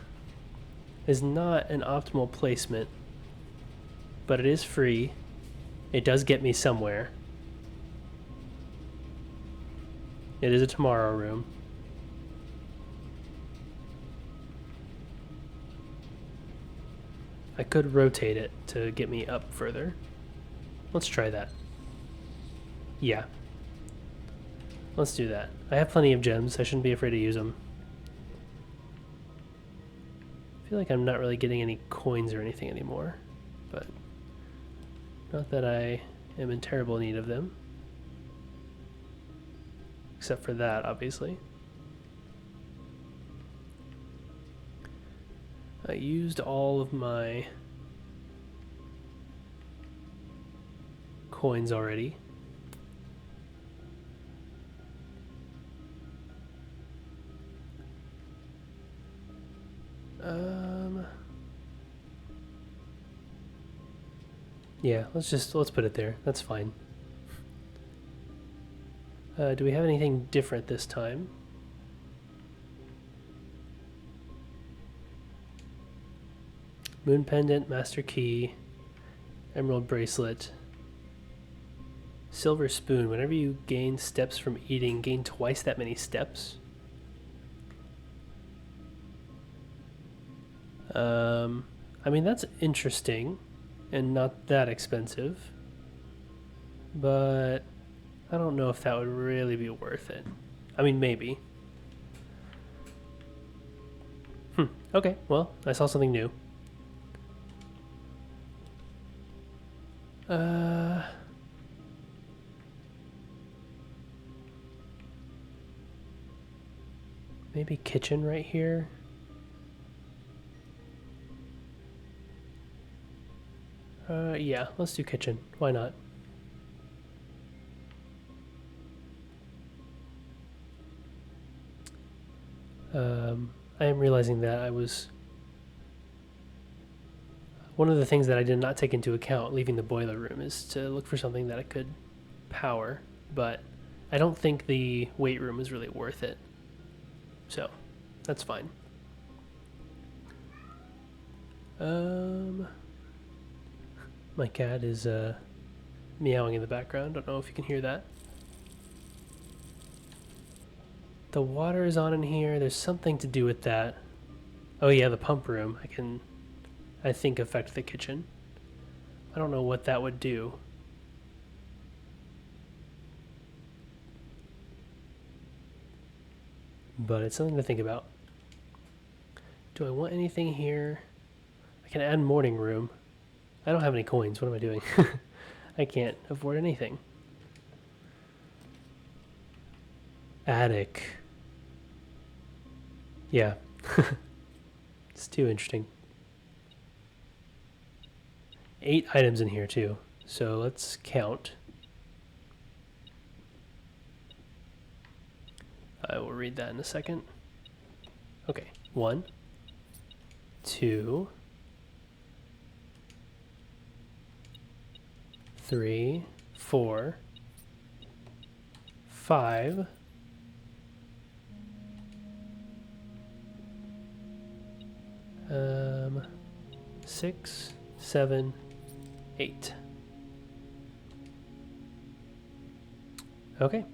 is not an optimal placement, but it is free. It does get me somewhere. It is a tomorrow room. I could rotate it to get me up further. Let's try that. Yeah. Let's do that. I have plenty of gems. I shouldn't be afraid to use them. I feel like I'm not really getting any coins or anything anymore, but not that I am in terrible need of them. Except for that, obviously. I used all of my coins already. Yeah, let's put it there. That's fine. Do we have anything different this time? Moon pendant, master key, emerald bracelet, silver spoon. Whenever you gain steps from eating, gain twice that many steps. I mean, that's interesting and not that expensive, but I don't know if that would really be worth it. I mean, maybe. Okay, well, I saw something new. Maybe kitchen right here. Yeah, let's do kitchen. Why not? I am realizing that one of the things that I did not take into account leaving the boiler room is to look for something that I could power, but I don't think the weight room is really worth it. So, that's fine. My cat is meowing in the background. Don't know if you can hear that. The water is on in here. There's something to do with that. Oh yeah, the pump room. I think, affect the kitchen. I don't know what that would do. But it's something to think about. Do I want anything here? I can add morning room. I don't have any coins. What am I doing? I can't afford anything. Attic. Yeah. It's too interesting. 8 items in here too. So let's count. I will read that in a second. Okay. 1, 2, 3, 4, 5, 6, 7, 8. Okay.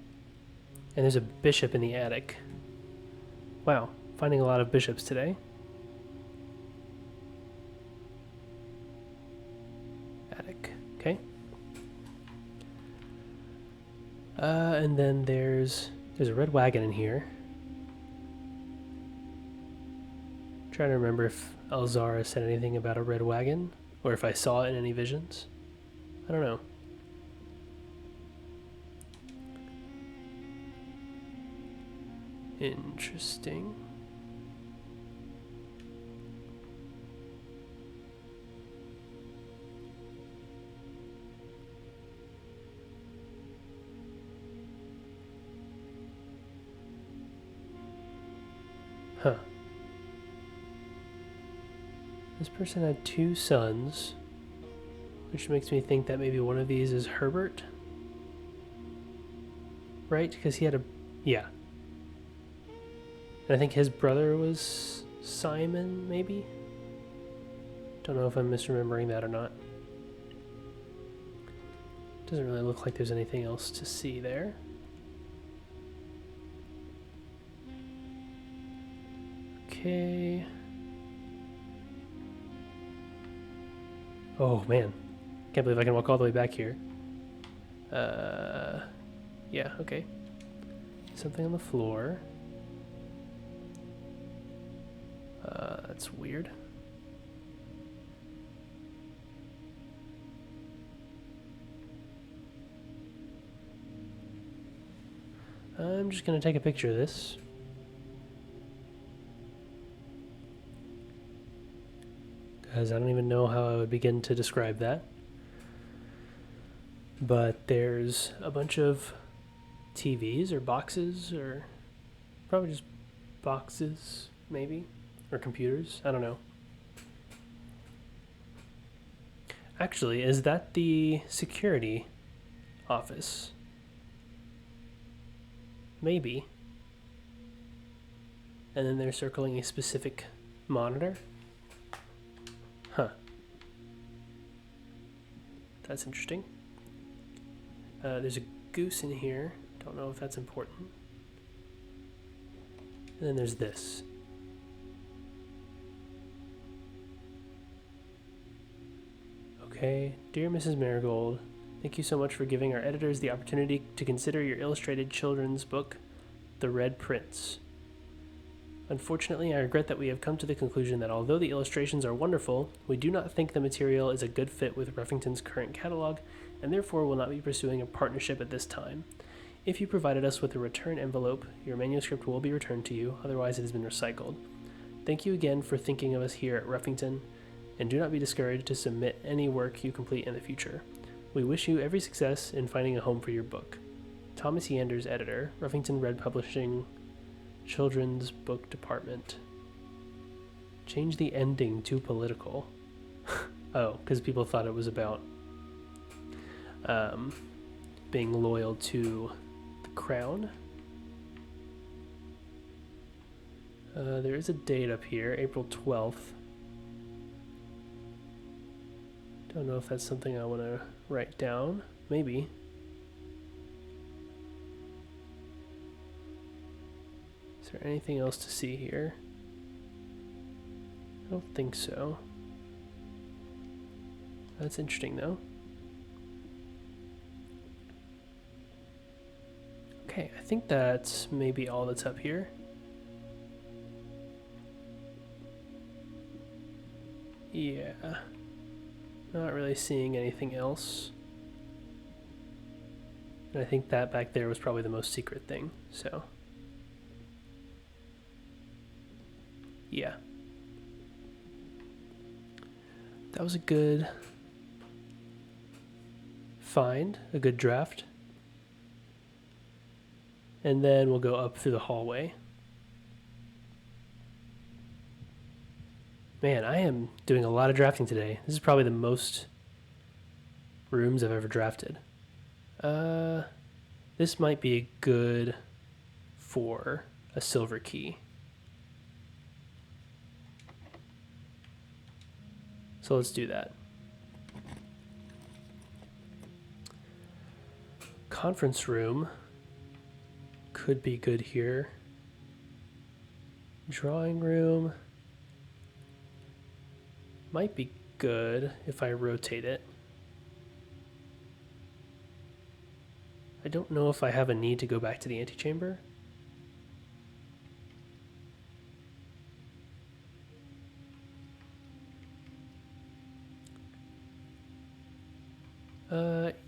And there's a bishop in the attic. Wow, finding a lot of bishops today. Attic, okay. And then there's a red wagon in here. Trying to remember if Alzara said anything about a red wagon, or if I saw it in any visions. I don't know. Interesting. Huh. This person had 2 sons, which makes me think that maybe one of these is Herbert. Right? Because he had a... yeah. And I think his brother was Simon, maybe? Don't know if I'm misremembering that or not. Doesn't really look like there's anything else to see there. Okay. Oh man, can't believe I can walk all the way back here. Yeah, okay. Something on the floor. That's weird. I'm just going to take a picture of this. Because I don't even know how I would begin to describe that. But there's a bunch of TVs or boxes, or probably just boxes, maybe, or computers. I don't know. Actually, is that the security office? Maybe. And then they're circling a specific monitor? Huh. That's interesting. There's a goose in here. Don't know if that's important. And then there's this. Okay. Dear Mrs. Marigold, thank you so much for giving our editors the opportunity to consider your illustrated children's book, The Red Prince. Unfortunately, I regret that we have come to the conclusion that although the illustrations are wonderful, we do not think the material is a good fit with Ruffington's current catalog, and therefore will not be pursuing a partnership at this time. If you provided us with a return envelope, your manuscript will be returned to you, otherwise it has been recycled. Thank you again for thinking of us here at Ruffington, and do not be discouraged to submit any work you complete in the future. We wish you every success in finding a home for your book. Thomas Yanders, editor, Ruffington Red Publishing, Children's Book Department. Change the ending to political. Oh, because people thought it was about being loyal to the crown. There is a date up here, April 12th. Don't know if that's something I want to write down. Maybe. Is there anything else to see here? I don't think so. That's interesting though. Okay, I think that's maybe all that's up here. Yeah. Not really seeing anything else. And I think that back there was probably the most secret thing, so. Yeah. That was a good find, a good draft. And then we'll go up through the hallway. Man, I am doing a lot of drafting today. This is probably the most rooms I've ever drafted. This might be good for a silver key. So let's do that. Conference room could be good here. Drawing room might be good if I rotate it. I don't know if I have a need to go back to the antechamber.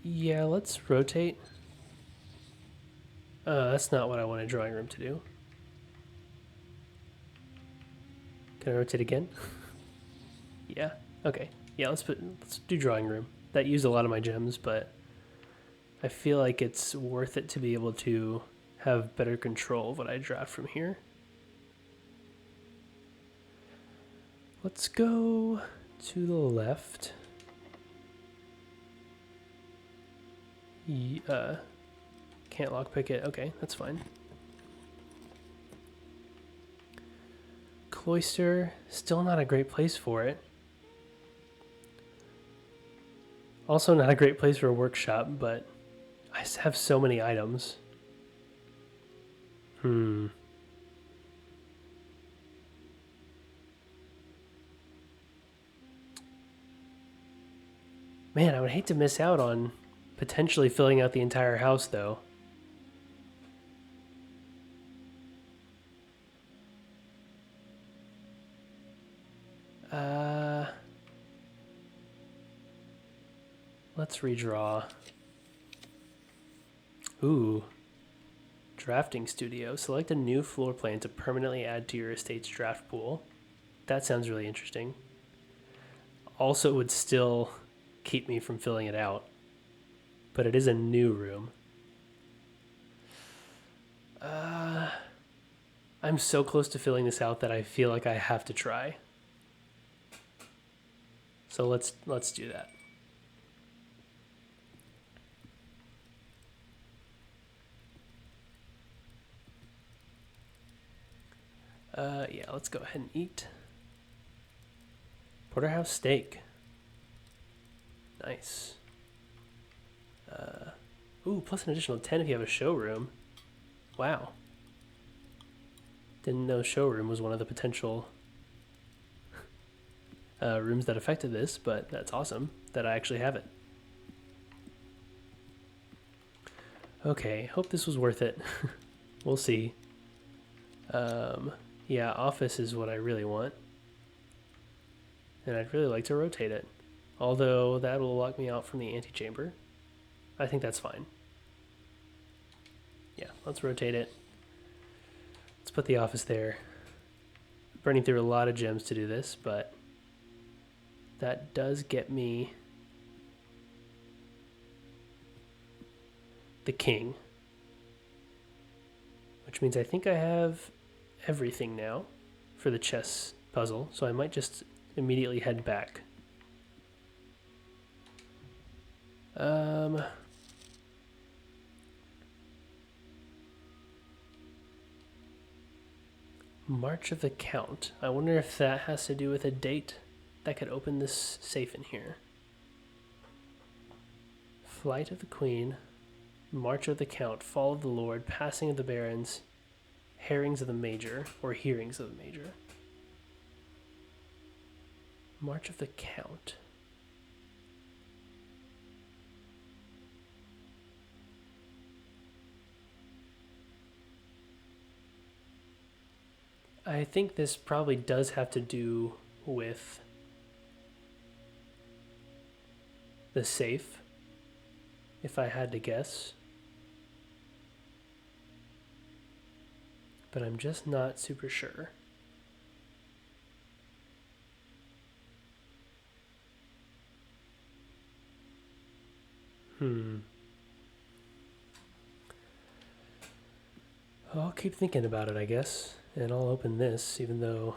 Yeah, let's rotate. That's not what I want a drawing room to do. Can I rotate again? Yeah. Okay. Yeah, let's do drawing room. That used a lot of my gems, but I feel like it's worth it to be able to have better control of what I draft from here. Let's go to the left. Can't lockpick it. Okay, that's fine. Cloister, still not a great place for it. Also not a great place for a workshop, but I have so many items. Man, I would hate to miss out on potentially filling out the entire house, though. Let's redraw. Ooh. Drafting studio. Select a new floor plan to permanently add to your estate's draft pool. That sounds really interesting. Also, would still keep me from filling it out. But it is a new room. I'm so close to filling this out that I feel like I have to try. So let's do that. Yeah, let's go ahead and eat. Porterhouse steak. Nice. Ooh, plus an additional 10 if you have a showroom. Wow. Didn't know showroom was one of the potential rooms that affected this, but that's awesome that I actually have it. Okay, hope this was worth it. We'll see. Yeah, office is what I really want. And I'd really like to rotate it. Although that will lock me out from the antechamber. I think that's fine. Yeah, let's rotate it. Let's put the office there. Burning through a lot of gems to do this, but that does get me the king. Which means I think I have everything now for the chess puzzle, so I might just immediately head back. March of the Count. I wonder if that has to do with a date that could open this safe in here. Flight of the Queen, March of the Count, Fall of the Lord, Passing of the Barons, Herrings of the Major, or Hearings of the Major. March of the Count. I think this probably does have to do with the safe, if I had to guess. But I'm just not super sure. I'll keep thinking about it, I guess. And I'll open this, even though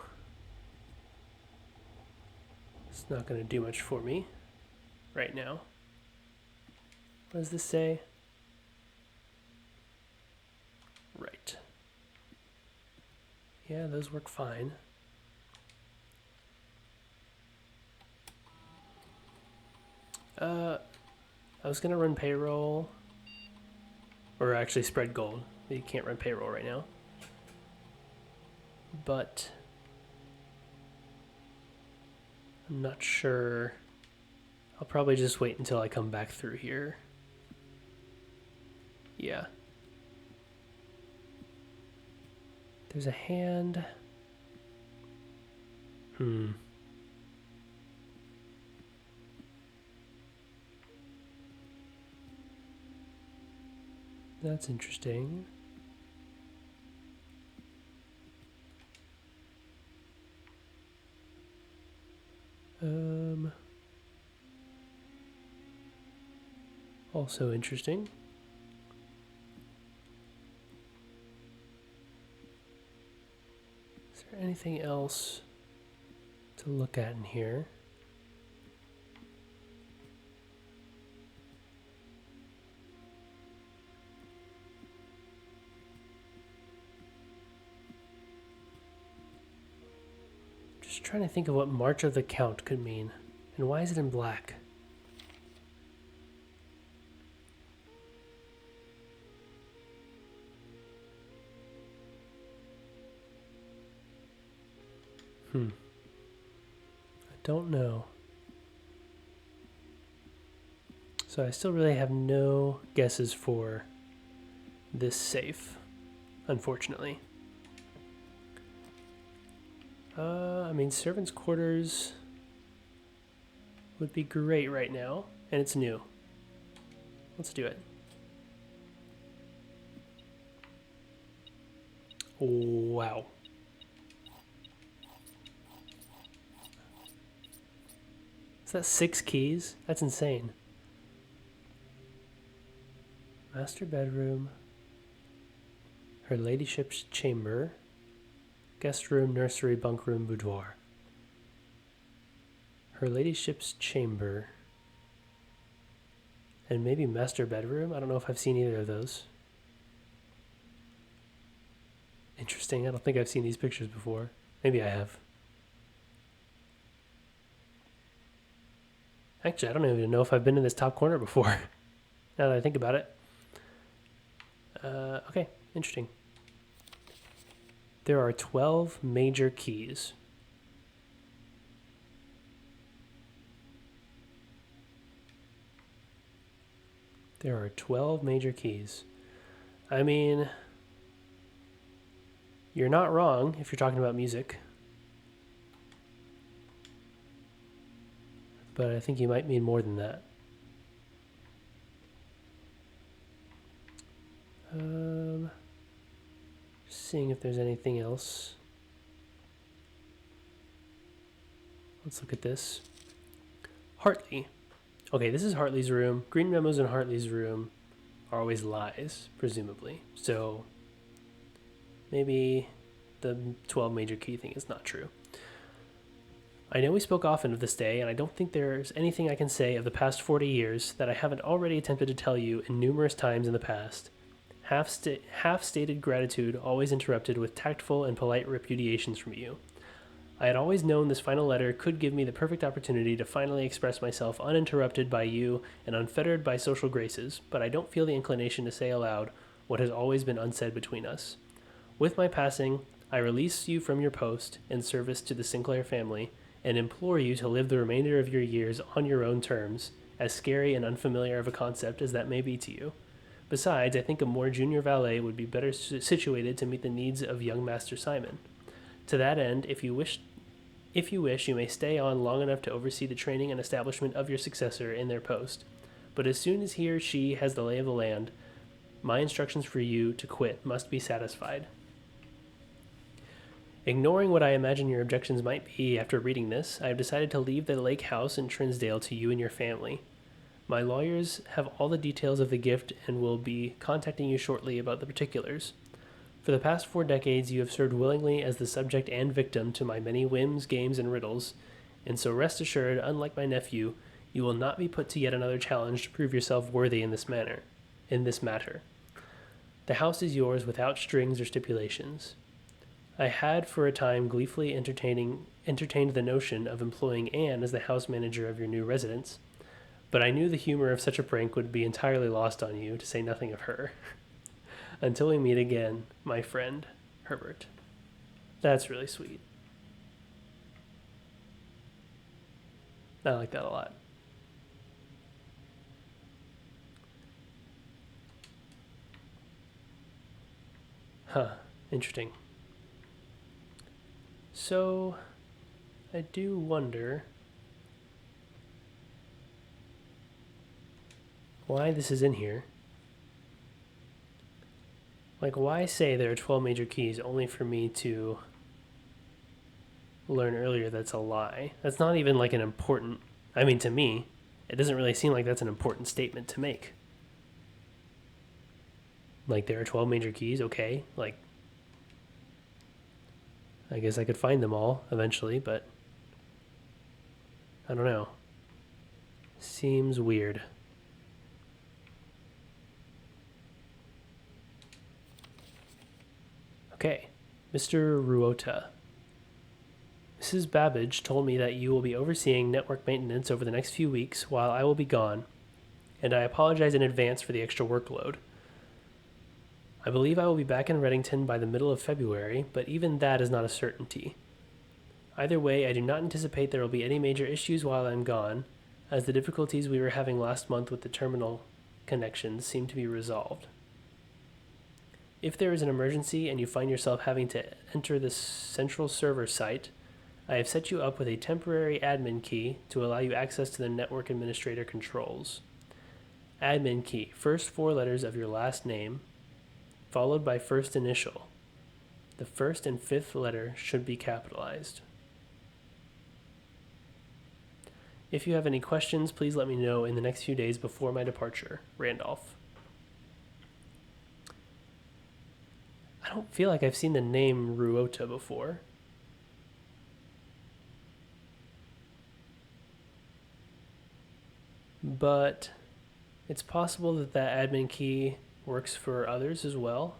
it's not going to do much for me right now. What does this say? Right. Yeah, those work fine. I was going to run payroll, or actually spread gold. You can't run payroll right now. But I'm not sure. I'll probably just wait until I come back through here. Yeah. There's a hand. That's interesting. Also interesting. Is there anything else to look at in here? Just trying to think of what March of the Count could mean. And why is it in black? I don't know. So I still really have no guesses for this safe, unfortunately. I mean, servants' quarters. would be great right now, and it's new. Let's do it. Wow. Is that 6 keys? That's insane. Master bedroom. Her ladyship's chamber. Guest room, nursery, bunk room, boudoir. Her ladyship's chamber. And maybe master bedroom? I don't know if I've seen either of those. Interesting. I don't think I've seen these pictures before. Maybe I have. Actually, I don't even know if I've been in this top corner before. Now that I think about it. Okay, interesting. There are 12 major keys. There are 12 major keys. I mean, you're not wrong if you're talking about music. But I think you might mean more than that. Seeing if there's anything else. Let's look at this. Hartley. Okay, this is Hartley's room. Green memos in Hartley's room are always lies, presumably. So maybe the 12 major key thing is not true. I know we spoke often of this day, and I don't think there's anything I can say of the past 40 years that I haven't already attempted to tell you in numerous times in the past. Half-stated gratitude always interrupted with tactful and polite repudiations from you. I had always known this final letter could give me the perfect opportunity to finally express myself uninterrupted by you and unfettered by social graces, but I don't feel the inclination to say aloud what has always been unsaid between us. With my passing, I release you from your post and service to the Sinclair family, and implore you to live the remainder of your years on your own terms, as scary and unfamiliar of a concept as that may be to you. Besides, I think a more junior valet would be better situated to meet the needs of young Master Simon. To that end, if you wish, you may stay on long enough to oversee the training and establishment of your successor in their post. But as soon as he or she has the lay of the land, my instructions for you to quit must be satisfied. Ignoring what I imagine your objections might be after reading this, I have decided to leave the lake house in Trinsdale to you and your family. My lawyers have all the details of the gift and will be contacting you shortly about the particulars. For the past 4 decades, you have served willingly as the subject and victim to my many whims, games, and riddles, and so rest assured, unlike my nephew, you will not be put to yet another challenge to prove yourself worthy in this matter. The house is yours without strings or stipulations. I had for a time gleefully entertained the notion of employing Anne as the house manager of your new residence, but I knew the humor of such a prank would be entirely lost on you, to say nothing of her. Until we meet again, my friend, Herbert. That's really sweet. I like that a lot. Huh, interesting. So, I do wonder why this is in here. Like, why say there are 12 major keys only for me to learn earlier that's a lie? That's not even like an important, I mean, to me, it doesn't really seem like that's an important statement to make. Like, there are 12 major keys, okay, like, I guess I could find them all eventually, but I don't know. Seems weird. Okay, Mr. Ruota. Mrs. Babbage told me that you will be overseeing network maintenance over the next few weeks while I will be gone, and I apologize in advance for the extra workload. I believe I will be back in Reddington by the middle of February, but even that is not a certainty. Either way, I do not anticipate there will be any major issues while I'm gone, as the difficulties we were having last month with the terminal connections seem to be resolved. If there is an emergency and you find yourself having to enter the central server site, I have set you up with a temporary admin key to allow you access to the network administrator controls. Admin key, first 4 letters of your last name, followed by first initial. The first and 5th letter should be capitalized. If you have any questions, please let me know in the next few days before my departure. Randolph. I don't feel like I've seen the name Ruota before. But it's possible that that admin key works for others as well.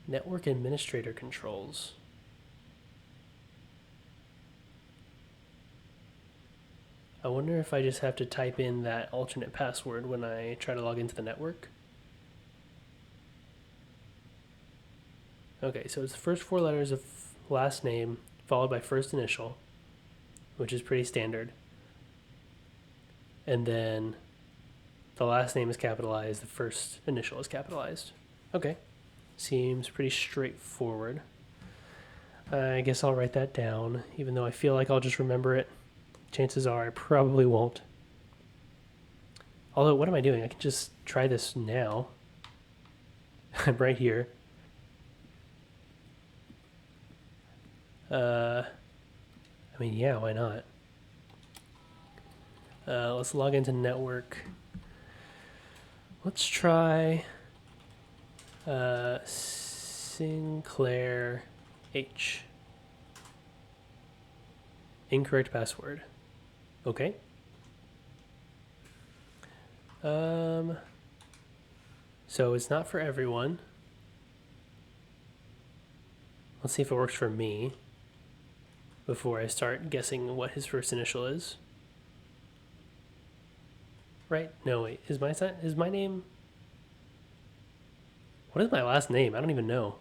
Network administrator controls. I wonder if I just have to type in that alternate password when I try to log into the network. Okay, so it's the first 4 letters of last name followed by first initial, which is pretty standard. And then the last name is capitalized, the first initial is capitalized. Okay, seems pretty straightforward. I guess I'll write that down, even though I feel like I'll just remember it. Chances are I probably won't. Although, what am I doing? I can just try this now. I'm right here. I mean, yeah, why not? Let's log into network. Let's try Sinclair H. Incorrect password. Okay. So it's not for everyone. Let's see if it works for me before I start guessing what his first initial is. Right? No, wait. Is my name... What is my last name? I don't even know.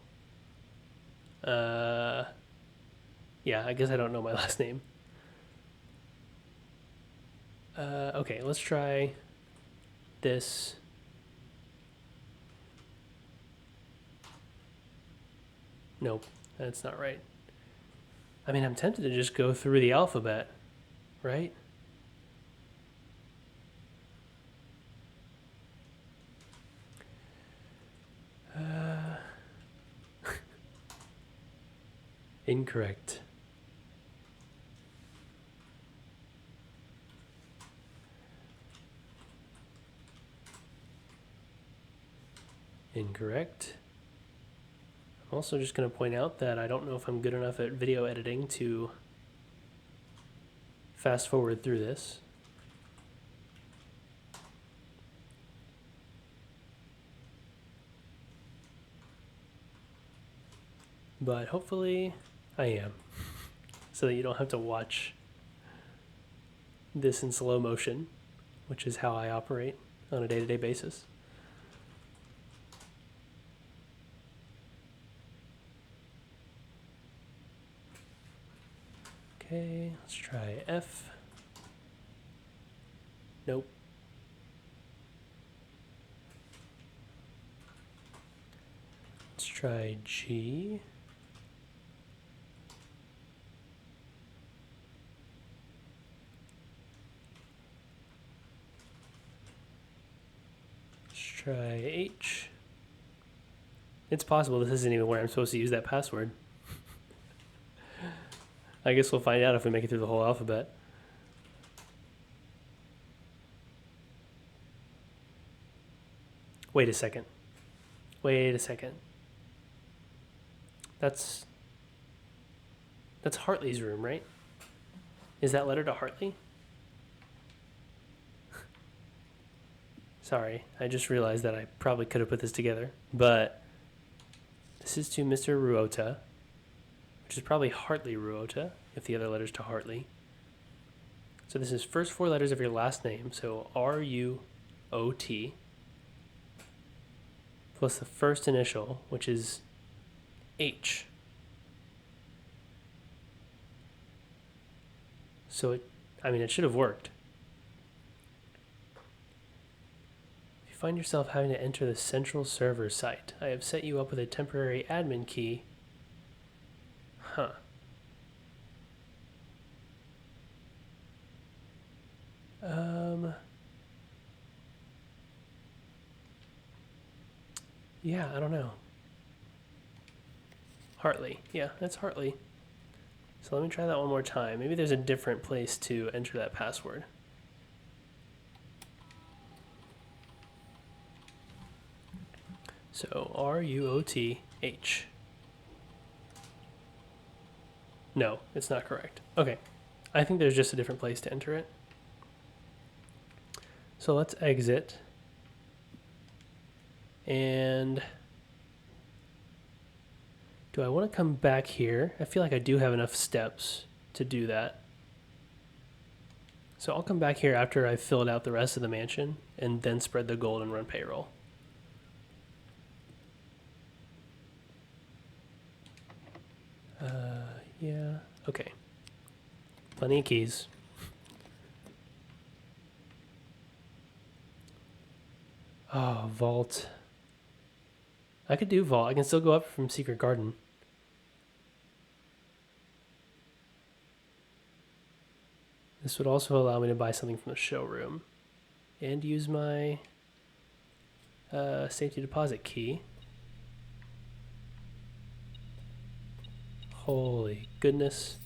Yeah, I guess I don't know my last name. Okay, let's try this. Nope, that's not right. I mean, I'm tempted to just go through the alphabet, right? Incorrect. Incorrect. I'm also just going to point out that I don't know if I'm good enough at video editing to fast forward through this. But hopefully I am, so that you don't have to watch this in slow motion, which is how I operate on a day-to-day basis. Okay, let's try F. Nope. Let's try G. Let's try H. It's possible this isn't even where I'm supposed to use that password. I guess we'll find out if we make it through the whole alphabet. Wait a second. Wait a second. That's Hartley's room, right? Is that letter to Hartley? Sorry, I just realized that I probably could have put this together. But this is to Mr. Ruota, which is probably Hartley Ruota, if the other letter's to Hartley. So this is first 4 letters of your last name, so R-U-O-T, plus the first initial, which is H. So it should have worked. If you find yourself having to enter the central server site, I have set you up with a temporary admin key Huh. Yeah, I don't know. Hartley. Yeah, that's Hartley. So let me try that one more time. Maybe there's a different place to enter that password. So RUOTH. No, it's not correct. Okay. I think there's just a different place to enter it. So let's exit. And do I want to come back here? I feel like I do have enough steps to do that. So I'll come back here after I've filled out the rest of the mansion and then spread the gold and run payroll. Yeah, okay. Plenty of keys. Oh, vault. I could do vault. I can still go up from Secret Garden. This would also allow me to buy something from the showroom and use my safety deposit key. Holy goodness.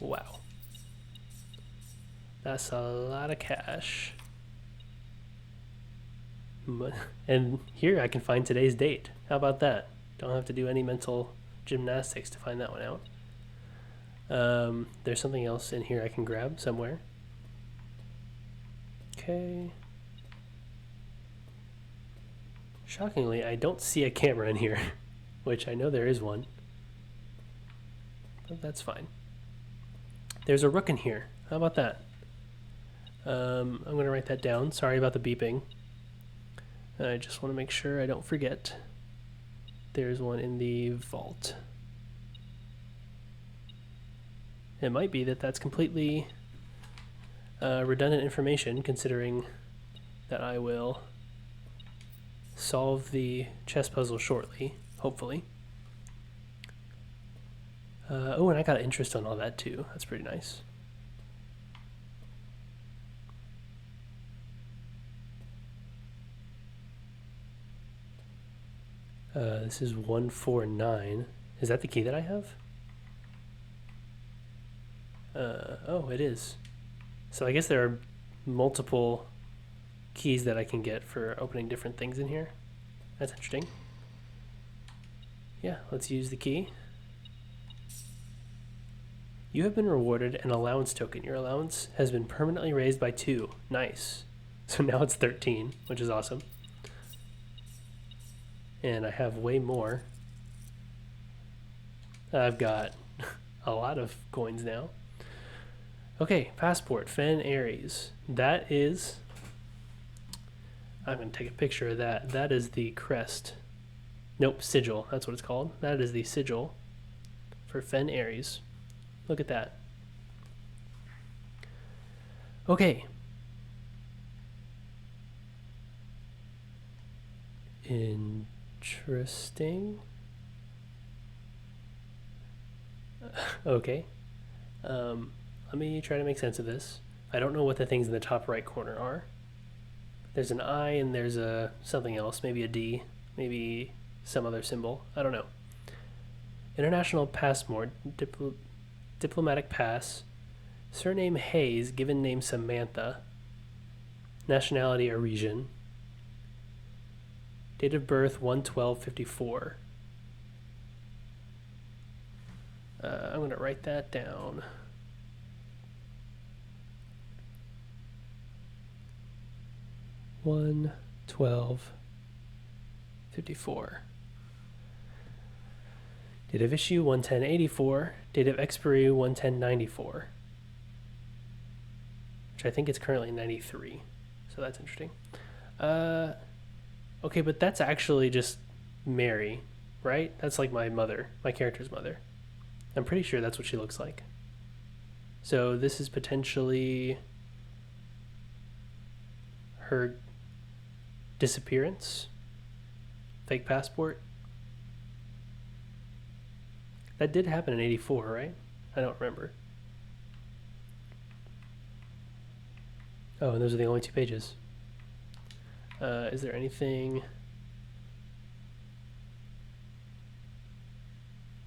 Wow. That's a lot of cash. And here I can find today's date. How about that? Don't have to do any mental gymnastics to find that one out. There's something else in here I can grab somewhere. Okay. Shockingly, I don't see a camera in here, which I know there is one. But that's fine. There's a rook in here. How about that? I'm going to write that down. Sorry about the beeping. I just want to make sure I don't forget. There's one in the vault. It might be that that's completely redundant information, considering that I will solve the chess puzzle shortly, hopefully. Oh, and I got interest on all that too. That's pretty nice. This is 149. Is that the key that I have? Oh, it is. So I guess there are multiple keys that I can get for opening different things in here. That's interesting. Yeah, let's use the key. You have been rewarded an allowance token. Your allowance has been permanently raised by 2. Nice. So now it's 13, which is awesome. And I have way more. I've got a lot of coins now. Okay, passport, Fen Aries. That is... I'm going to take a picture of that. That is the crest. Nope, sigil. That's what it's called. That is the sigil for Fen Aries. Look at that. Okay. Interesting. Okay. Let me try to make sense of this. I don't know what the things in the top right corner are. There's an I and there's a something else, maybe a D, maybe some other symbol. I don't know. International passport, diplomatic pass, surname Hayes, given name Samantha, nationality Arisian, date of birth 1/12/54. I'm going to write that down. 1/12/54. Date of issue 1/10/84. Date of expiry 1/10/94. Which I think it's currently 93. So that's interesting. Okay, but that's actually just Mary, right? That's like my mother, my character's mother. I'm pretty sure that's what she looks like. So this is potentially her disappearance, fake passport. That did happen in 84, right? I don't remember. Oh, and those are the only 2 pages. Is there anything...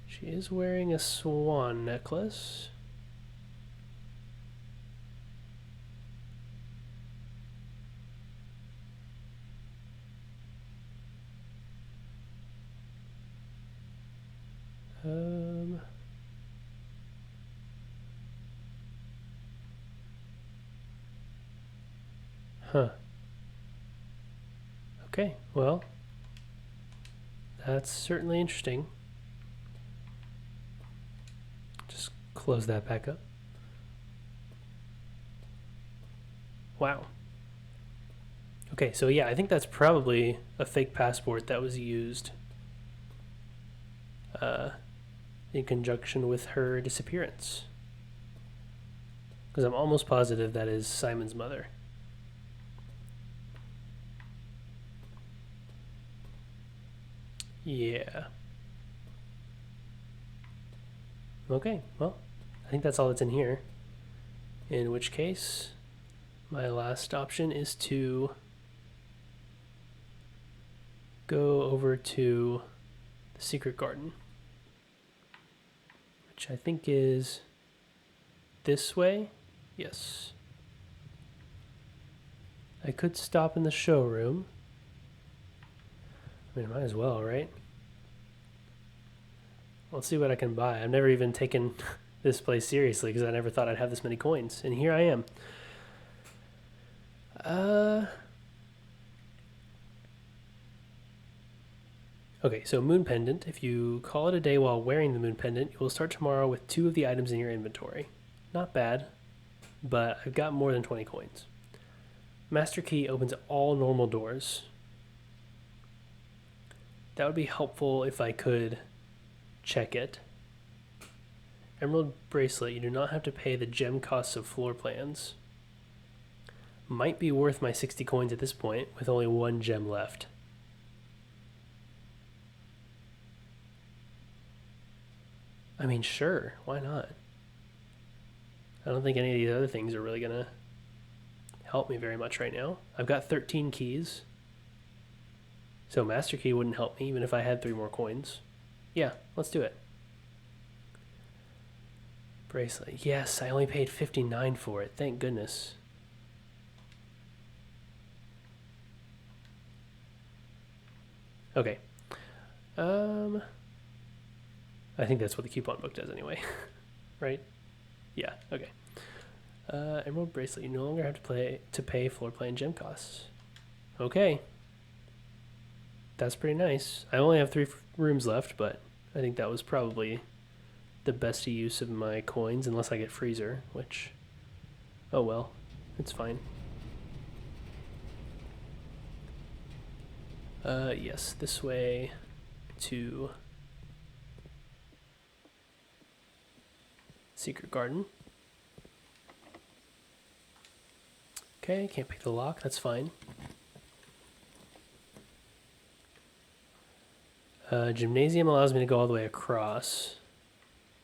She is wearing a swan necklace. Huh. Okay, well, that's certainly interesting. Just close that back up. Wow. Okay, so yeah, I think that's probably a fake passport that was used in conjunction with her disappearance. Because I'm almost positive that is Simon's mother. Yeah. Okay, well, I think that's all that's in here. In which case, my last option is to go over to the secret garden, which I think is this way. Yes. I could stop in the showroom. I mean, I might as well, right? Let's see what I can buy. I've never even taken this place seriously because I never thought I'd have this many coins. And here I am. Okay, so moon pendant. If you call it a day while wearing the moon pendant, you will start tomorrow with 2 of the items in your inventory. Not bad, but I've got more than 20 coins. Master key opens all normal doors. That would be helpful if I could check it. Emerald bracelet. You do not have to pay the gem costs of floor plans. Might be worth my 60 coins at this point with only 1 gem left. I mean, sure, why not? I don't think any of these other things are really gonna help me very much right now. I've got 13 keys. So master key wouldn't help me even if I had 3 more coins. Yeah, let's do it. Bracelet. Yes, I only paid 59 for it. Thank goodness. Okay. I think that's what the coupon book does anyway. Right? Yeah, okay. Emerald bracelet. You no longer have to pay floor plan gem costs. Okay. That's pretty nice. I only have 3 rooms left, but I think that was probably the best use of my coins, unless I get freezer, which, oh well, it's fine. Yes, this way to secret garden. Okay, can't pick the lock, that's fine. Gymnasium allows me to go all the way across.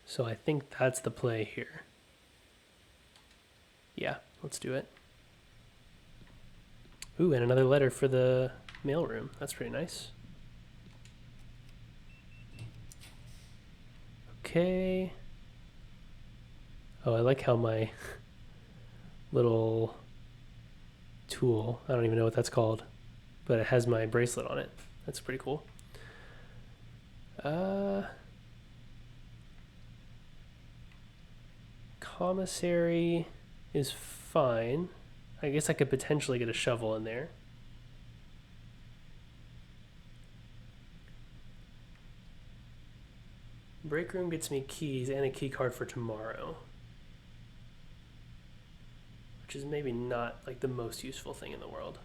So I think that's the play here. Yeah, let's do it. Ooh, and another letter for the mailroom. That's pretty nice. Okay. Oh, I like how my little tool, I don't even know what that's called, but it has my bracelet on it. That's pretty cool. Commissary is fine. I guess I could potentially get a shovel in there. Break room gets me keys and a key card for tomorrow, which is maybe not like the most useful thing in the world.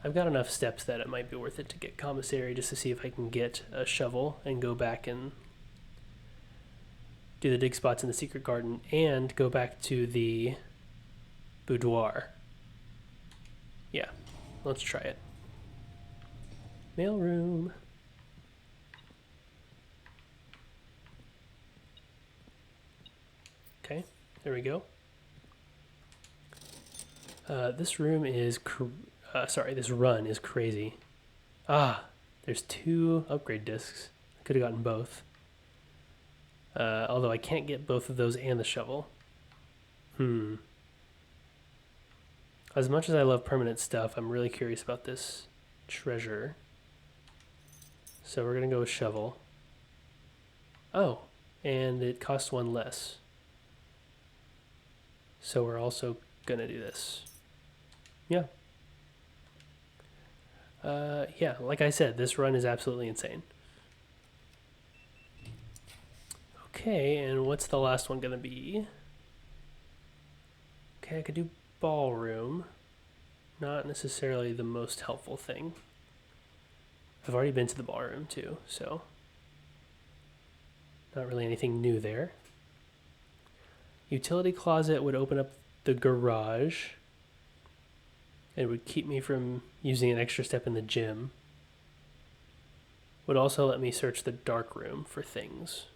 I've got enough steps that it might be worth it to get commissary just to see if I can get a shovel and go back and do the dig spots in the secret garden and go back to the boudoir. Yeah, let's try it. Mailroom. Okay, there we go. This run is crazy. Ah, there's 2 upgrade discs. I could have gotten both. Although I can't get both of those and the shovel. As much as I love permanent stuff, I'm really curious about this treasure. So we're going to go with shovel. Oh, and it costs 1 less. So we're also going to do this. Yeah. Yeah, like I said, this run is absolutely insane. Okay, and what's the last one going to be? Okay, I could do ballroom. Not necessarily the most helpful thing. I've already been to the ballroom too, so not really anything new there. Utility closet would open up the garage. It would keep me from using an extra step in the gym. Would also let me search the dark room for things.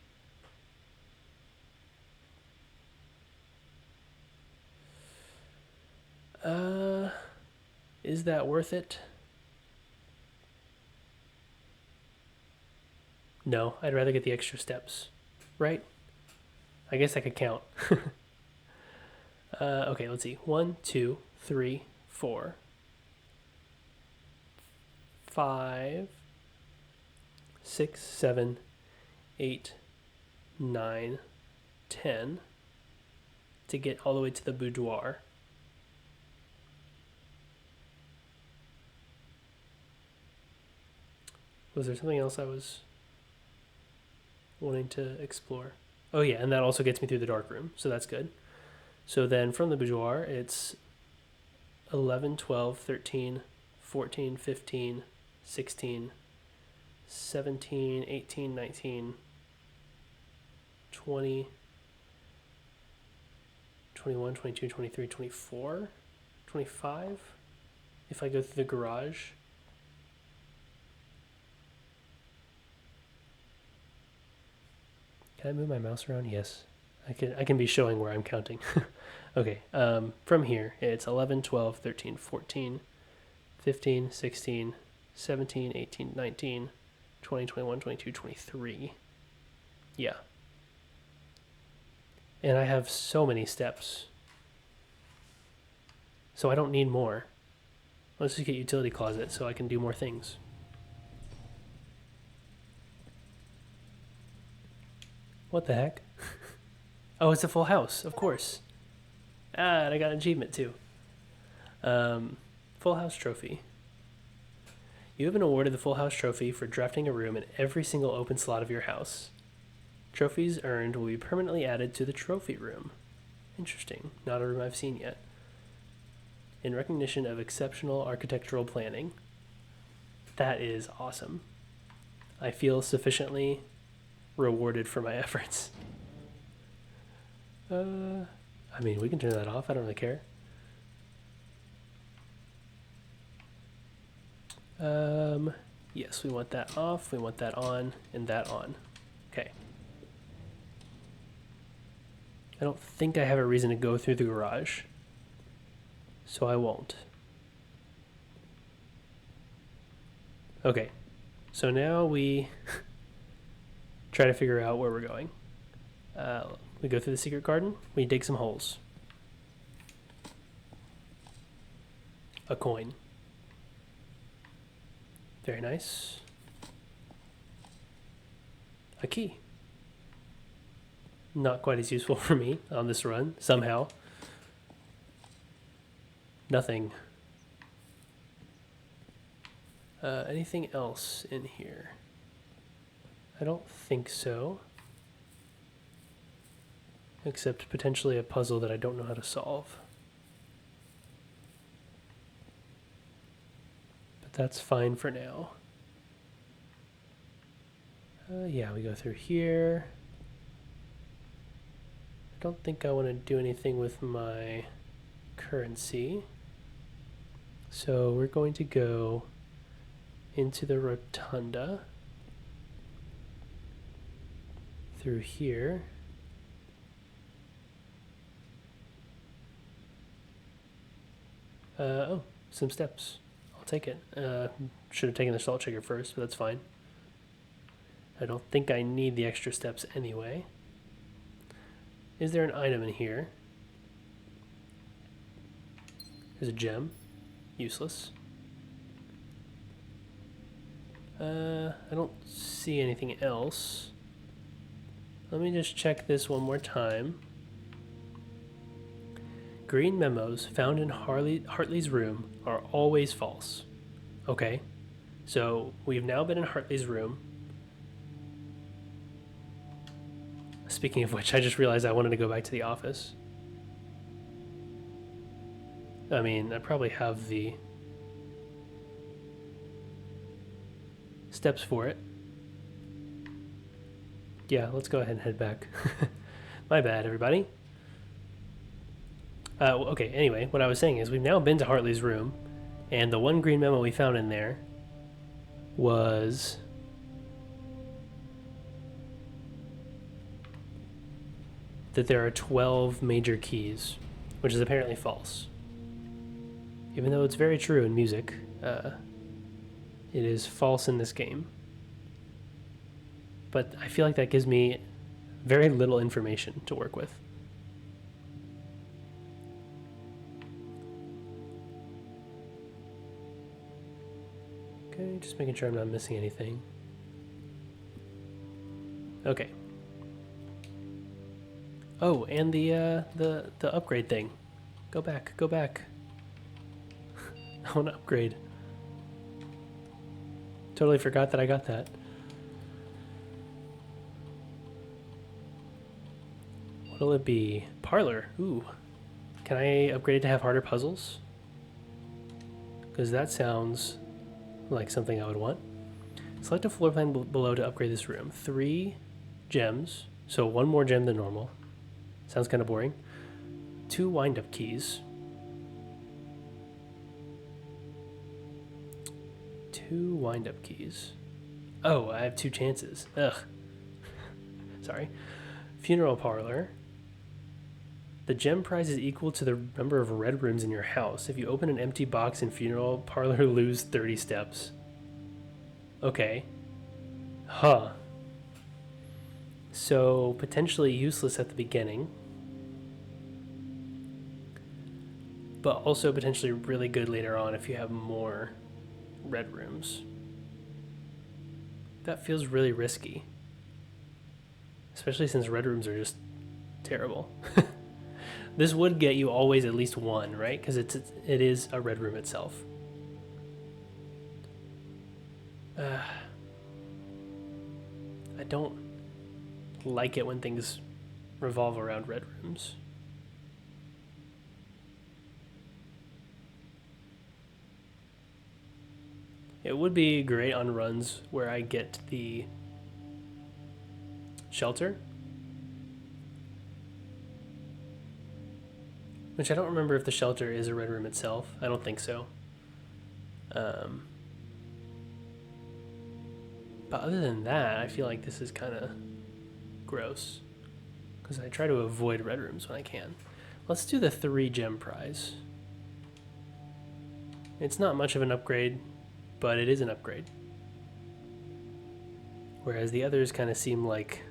Is that worth it? No, I'd rather get the extra steps. Right? I guess I could count. Okay, let's see. 1, 2, 3, 4, 5, 6, 7, 8, 9, 10 to get all the way to the boudoir. Was there something else I was wanting to explore? Oh yeah, and that also gets me through the dark room, so that's good. So then from the boudoir, it's 11, 12, 13, 14, 15, 16, 17, 18, 19, 20, 21, 22, 23, 24, 25. If I go through the garage. Can I move my mouse around? Yes. I can be showing where I'm counting. Okay, from here, it's 11, 12, 13, 14, 15, 16, 17, 18, 19, 20, 21, 22, 23. Yeah. And I have so many steps. So I don't need more. Let's just get utility closet so I can do more things. What the heck? Oh, it's a full house, of course. Ah, and I got an achievement too. Full house trophy. You have been awarded the full house trophy for drafting a room in every single open slot of your house. Trophies earned will be permanently added to the trophy room. Interesting. Not a room I've seen yet. In recognition of exceptional architectural planning. That is awesome. I feel sufficiently rewarded for my efforts. I mean, we can turn that off. I don't really care. Yes, we want that off. We want that on and that on. Okay. I don't think I have a reason to go through the garage, so I won't. Okay, so now we try to figure out where we're going. We go through the secret garden, we dig some holes. A coin. Very nice. A key. Not quite as useful for me on this run, somehow. Nothing. Anything else in here? I don't think so. Except potentially a puzzle that I don't know how to solve. But that's fine for now. Yeah, we go through here. I don't think I want to do anything with my currency. So we're going to go into the rotunda through here. Oh, some steps. I'll take it. Should have taken the salt shaker first, but that's fine. I don't think I need the extra steps anyway. Is there an item in here? There's a gem. Useless. I don't see anything else. Let me just check this one more time. Green memos found in Hartley's room are always false. Okay, so we've now been in Hartley's room. Speaking of which, I just realized I wanted to go back to the office. I mean, I probably have the steps for it. Yeah, let's go ahead and head back. My bad, everybody. Okay, anyway, what I was saying is we've now been to Hartley's room, and the one green memo we found in there was that there are 12 major keys, which is apparently false. Even though it's very true in music, it is false in this game. But I feel like that gives me very little information to work with. Okay, just making sure I'm not missing anything. Okay. Oh, and the upgrade thing. Go back, go back. I want to upgrade. Totally forgot that I got that. What'll it be? Parlor. Ooh. Can I upgrade it to have harder puzzles? Because that sounds like something I would want. Select a floor plan below to upgrade this room. 3 gems. So 1 more gem than normal. Sounds kind of boring. 2 wind-up keys. 2 wind-up keys. Oh, I have 2 chances. Ugh. Sorry. Funeral parlor. The gem prize is equal to the number of red rooms in your house. If you open an empty box in funeral parlor, lose 30 steps. Okay. Huh. So, potentially useless at the beginning. But also potentially really good later on if you have more red rooms. That feels really risky. Especially since red rooms are just terrible. This would get you always at least 1, right? Because it is a red room itself. I don't like it when things revolve around red rooms. It would be great on runs where I get the shelter. Which I don't remember if the shelter is a red room itself. I don't think so. But other than that, I feel like this is kind of gross. Because I try to avoid red rooms when I can. Let's do the 3 gem prize. It's not much of an upgrade, but it is an upgrade. Whereas the others kind of seem like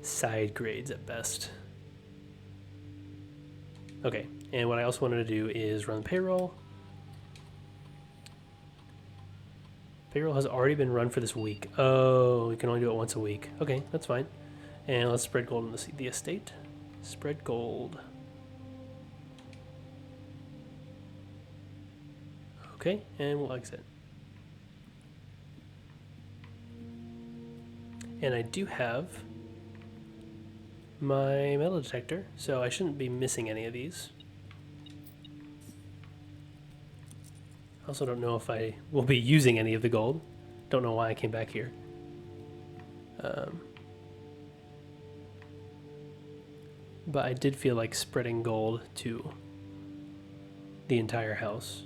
side grades at best. Okay, and what I also wanted to do is run payroll. Payroll has already been run for this week. Oh, we can only do it once a week. Okay, that's fine. And let's spread gold on the estate. Spread gold. Okay, and we'll exit. And I do have my metal detector, so I shouldn't be missing any of these. I also don't know if I will be using any of the gold. Don't know why I came back here. But I did feel like spreading gold to the entire house,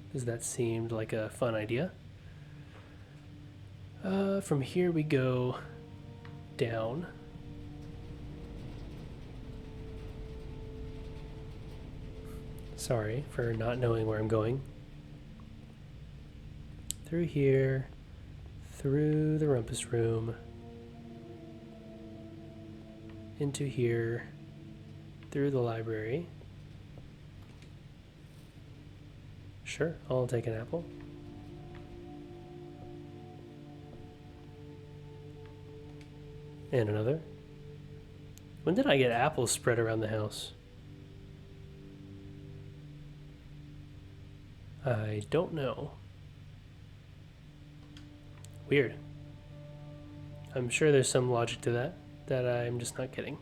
because that seemed like a fun idea. From here we go down. Sorry for not knowing where I'm going. Through here, through the rumpus room, into here, through the library. Sure, I'll take an apple. And another. When did I get apples spread around the house? I don't know. Weird. I'm sure there's some logic to that I'm just not getting.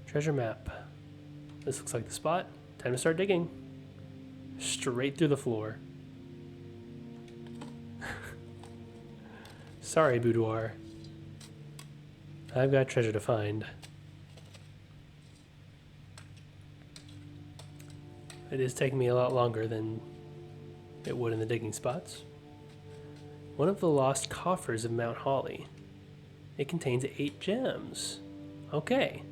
Treasure map. This looks like the spot. Time to start digging. Straight through the floor. Sorry, boudoir. I've got treasure to find. It is taking me a lot longer than it would in the digging spots. One of the lost coffers of Mount Holly. It contains 8 gems. Okay.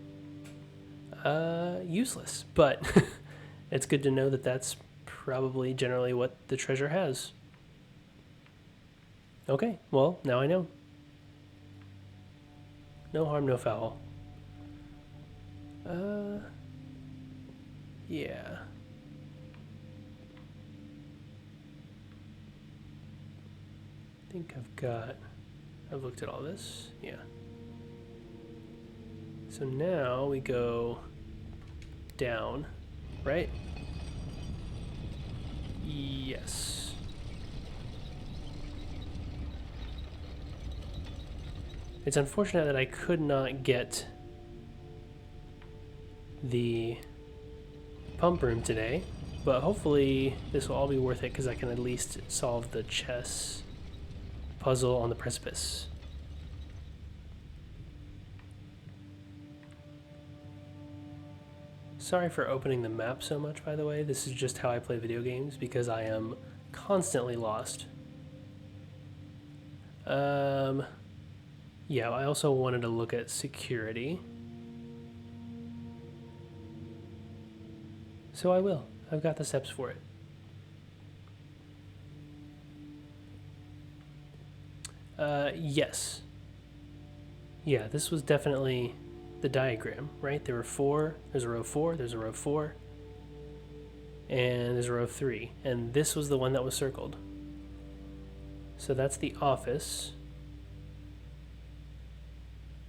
Useless, but it's good to know that that's probably generally what the treasure has. Okay, well, now I know. No harm, no foul. Yeah. I think I've looked at all this. Yeah. So now we go down, right? Yes. It's unfortunate that I could not get the pump room today, but hopefully this will all be worth it because I can at least solve the chess puzzle on the precipice. Sorry for opening the map so much, by the way. This is just how I play video games because I am constantly lost. Yeah, I also wanted to look at security. So I will. I've got the steps for it. Yes. Yeah, this was definitely the diagram, right? There were 4. There's a row 4, there's a row 4, and there's a row 3. And this was the one that was circled. So that's the office.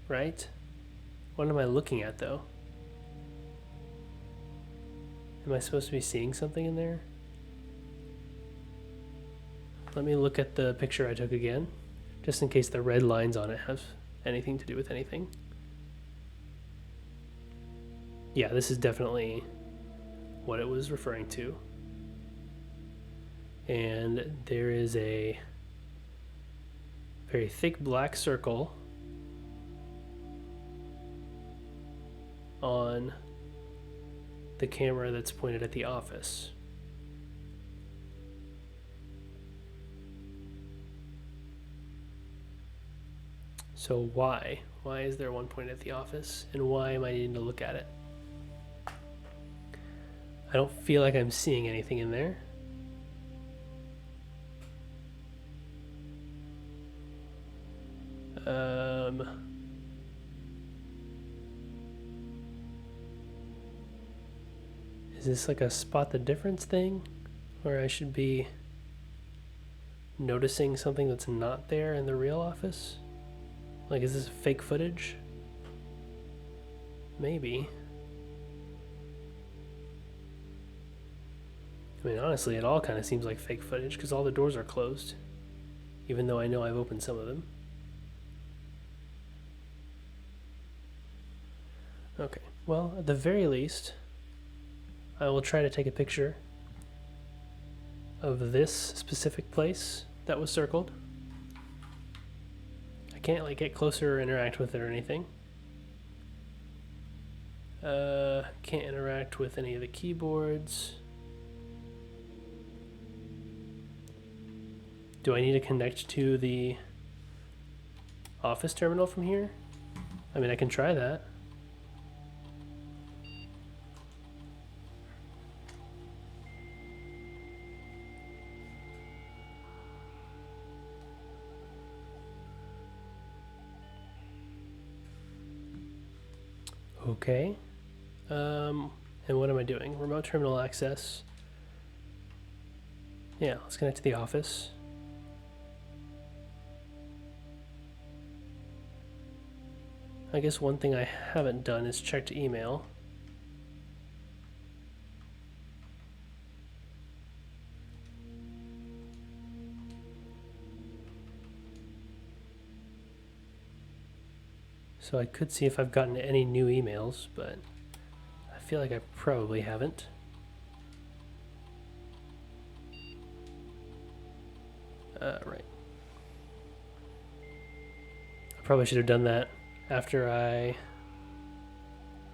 Right? What am I looking at, though? Am I supposed to be seeing something in there? Let me look at the picture I took again, just in case the red lines on it have anything to do with anything. Yeah, this is definitely what it was referring to. And there is a very thick black circle on the camera that's pointed at the office. So why? Why is there one pointed at the office? And why am I needing to look at it? I don't feel like I'm seeing anything in there. Is this like a spot the difference thing? Where I should be noticing something that's not there in the real office? Like, is this fake footage? Maybe. I mean, honestly, it all kind of seems like fake footage because all the doors are closed, even though I know I've opened some of them. Okay, well, at the very least, I will try to take a picture of this specific place that was circled. I can't like get closer or interact with it or anything. Can't interact with any of the keyboards. Do I need to connect to the office terminal from here? I mean, I can try that. Okay. And what am I doing? Remote terminal access. Yeah, let's connect to the office. I guess one thing I haven't done is checked email. So I could see if I've gotten any new emails, but I feel like I probably haven't. Right. I probably should have done that after I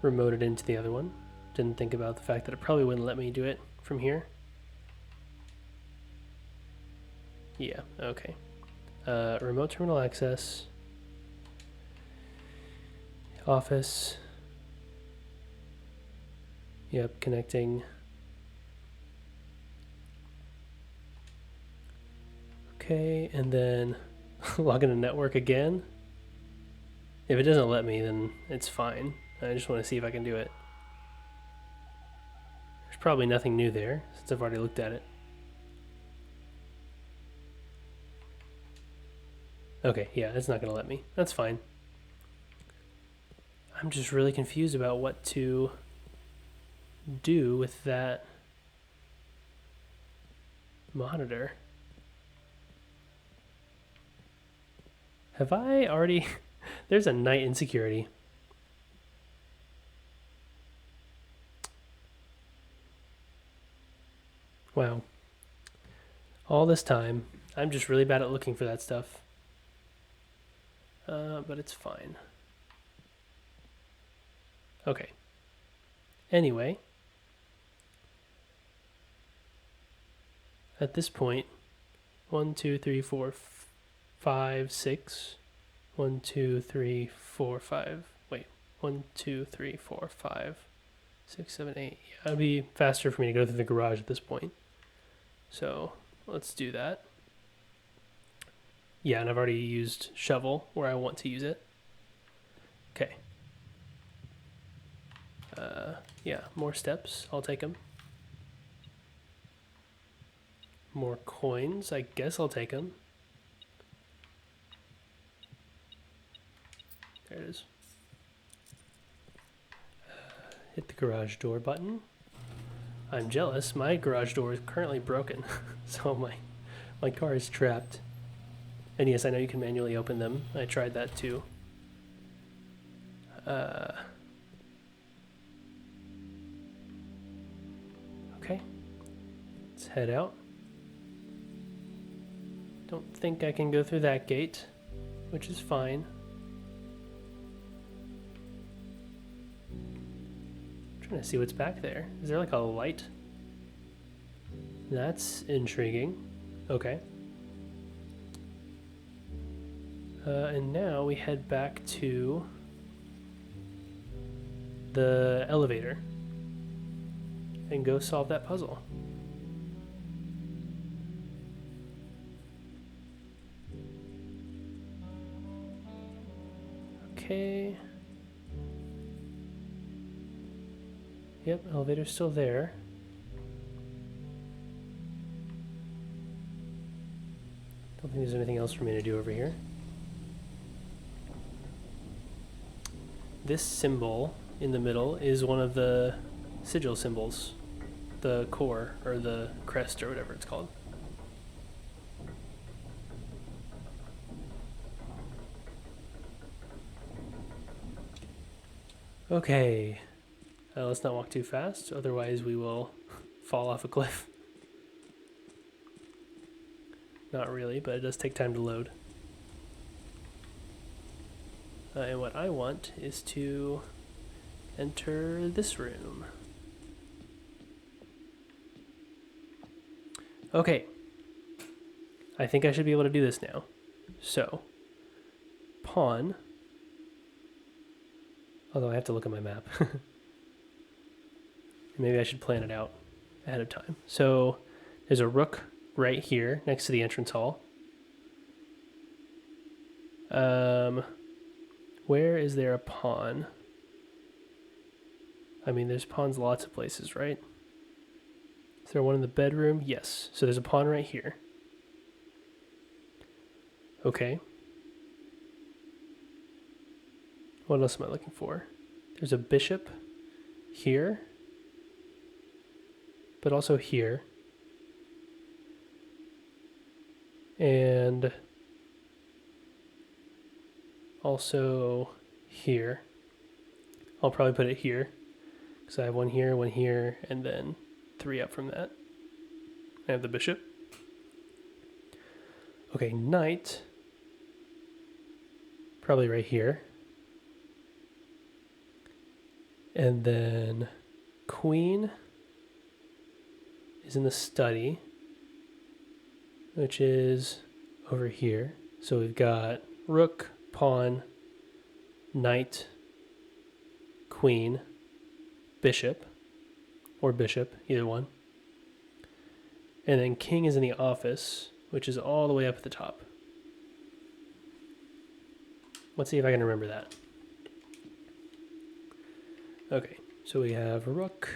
remoted into the other one. Didn't think about the fact that it probably wouldn't let me do it from here. Yeah, okay. Remote terminal access. Office. Yep, connecting. Okay, and then log into network again. If it doesn't let me, then it's fine. I just want to see if I can do it. There's probably nothing new there, since I've already looked at it. Okay, yeah, it's not going to let me. That's fine. I'm just really confused about what to do with that monitor. Have I already... There's a night insecurity. Wow. All this time, I'm just really bad at looking for that stuff. But it's fine. Okay. Anyway. At this point, 1, 2, 3, 4, 5, 6. 1, 2, 3, 4, 5. Wait. 1, 2, 3, 4, 5, 6, 7, 8. Yeah, it would be faster for me to go through the garage at this point. So let's do that. Yeah, and I've already used shovel where I want to use it. Okay. Yeah, more steps. I'll take them. More coins. I guess I'll take them. There it is. Hit the garage door button. I'm jealous. My garage door is currently broken, so my car is trapped. And yes, I know you can manually open them. I tried that too. Okay. Let's head out. Don't think I can go through that gate, which is fine. I'm trying to see what's back there. Is there like a light? That's intriguing. Okay. And now we head back to the elevator and go solve that puzzle. Okay. Yep, elevator's still there. Don't think there's anything else for me to do over here. This symbol in the middle is one of the sigil symbols. The core, or the crest, or whatever it's called. Okay. Let's not walk too fast, otherwise we will fall off a cliff. Not really, but it does take time to load. And what I want is to enter this room. Okay. I think I should be able to do this now. So, pawn. Although I have to look at my map. Maybe I should plan it out ahead of time. So, there's a rook right here next to the entrance hall. Where is there a pawn? I mean, there's pawns lots of places, right? Is there one in the bedroom? Yes. So there's a pawn right here. Okay. What else am I looking for? There's a bishop here, but also here. And also here. I'll probably put it here because I have one here, and then 3 up from that. I have the bishop. Okay, knight. Probably right here. And then queen is in the study, which is over here. So we've got rook, pawn, knight, queen, bishop, or bishop, either one. And then king is in the office, which is all the way up at the top. Let's see if I can remember that. Okay, so we have rook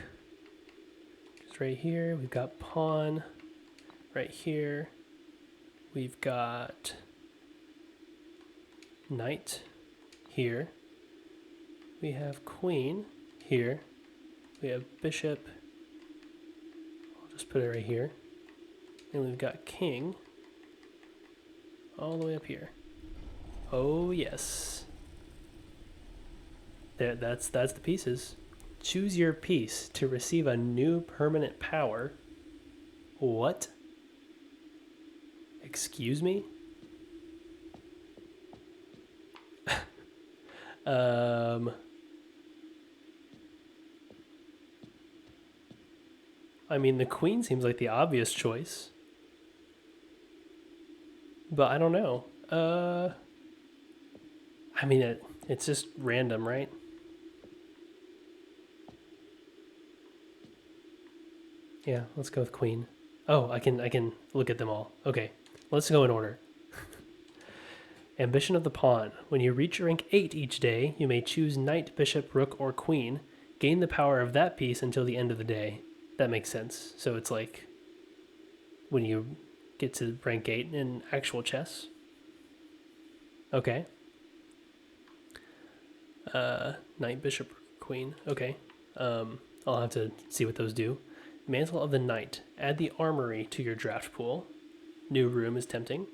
just right here. We've got pawn right here. We've got knight here. We have queen here. We have bishop. I'll just put it right here. And we've got king all the way up here. Oh yes. There, that's the pieces. Choose your piece to receive a new permanent power. What? Excuse me? I mean, the queen seems like the obvious choice. But I don't know. I mean, it's just random, right? Yeah, let's go with queen. Oh, I can look at them all. Okay, let's go in order. Ambition of the pawn. When you reach rank 8 each day, you may choose knight, bishop, rook, or queen. Gain the power of that piece until the end of the day. That makes sense. So it's like when you get to rank 8 in actual chess. Okay. Knight, bishop, queen. Okay. I'll have to see what those do. Mantle of the Knight. Add the armory to your draft pool. New room is tempting.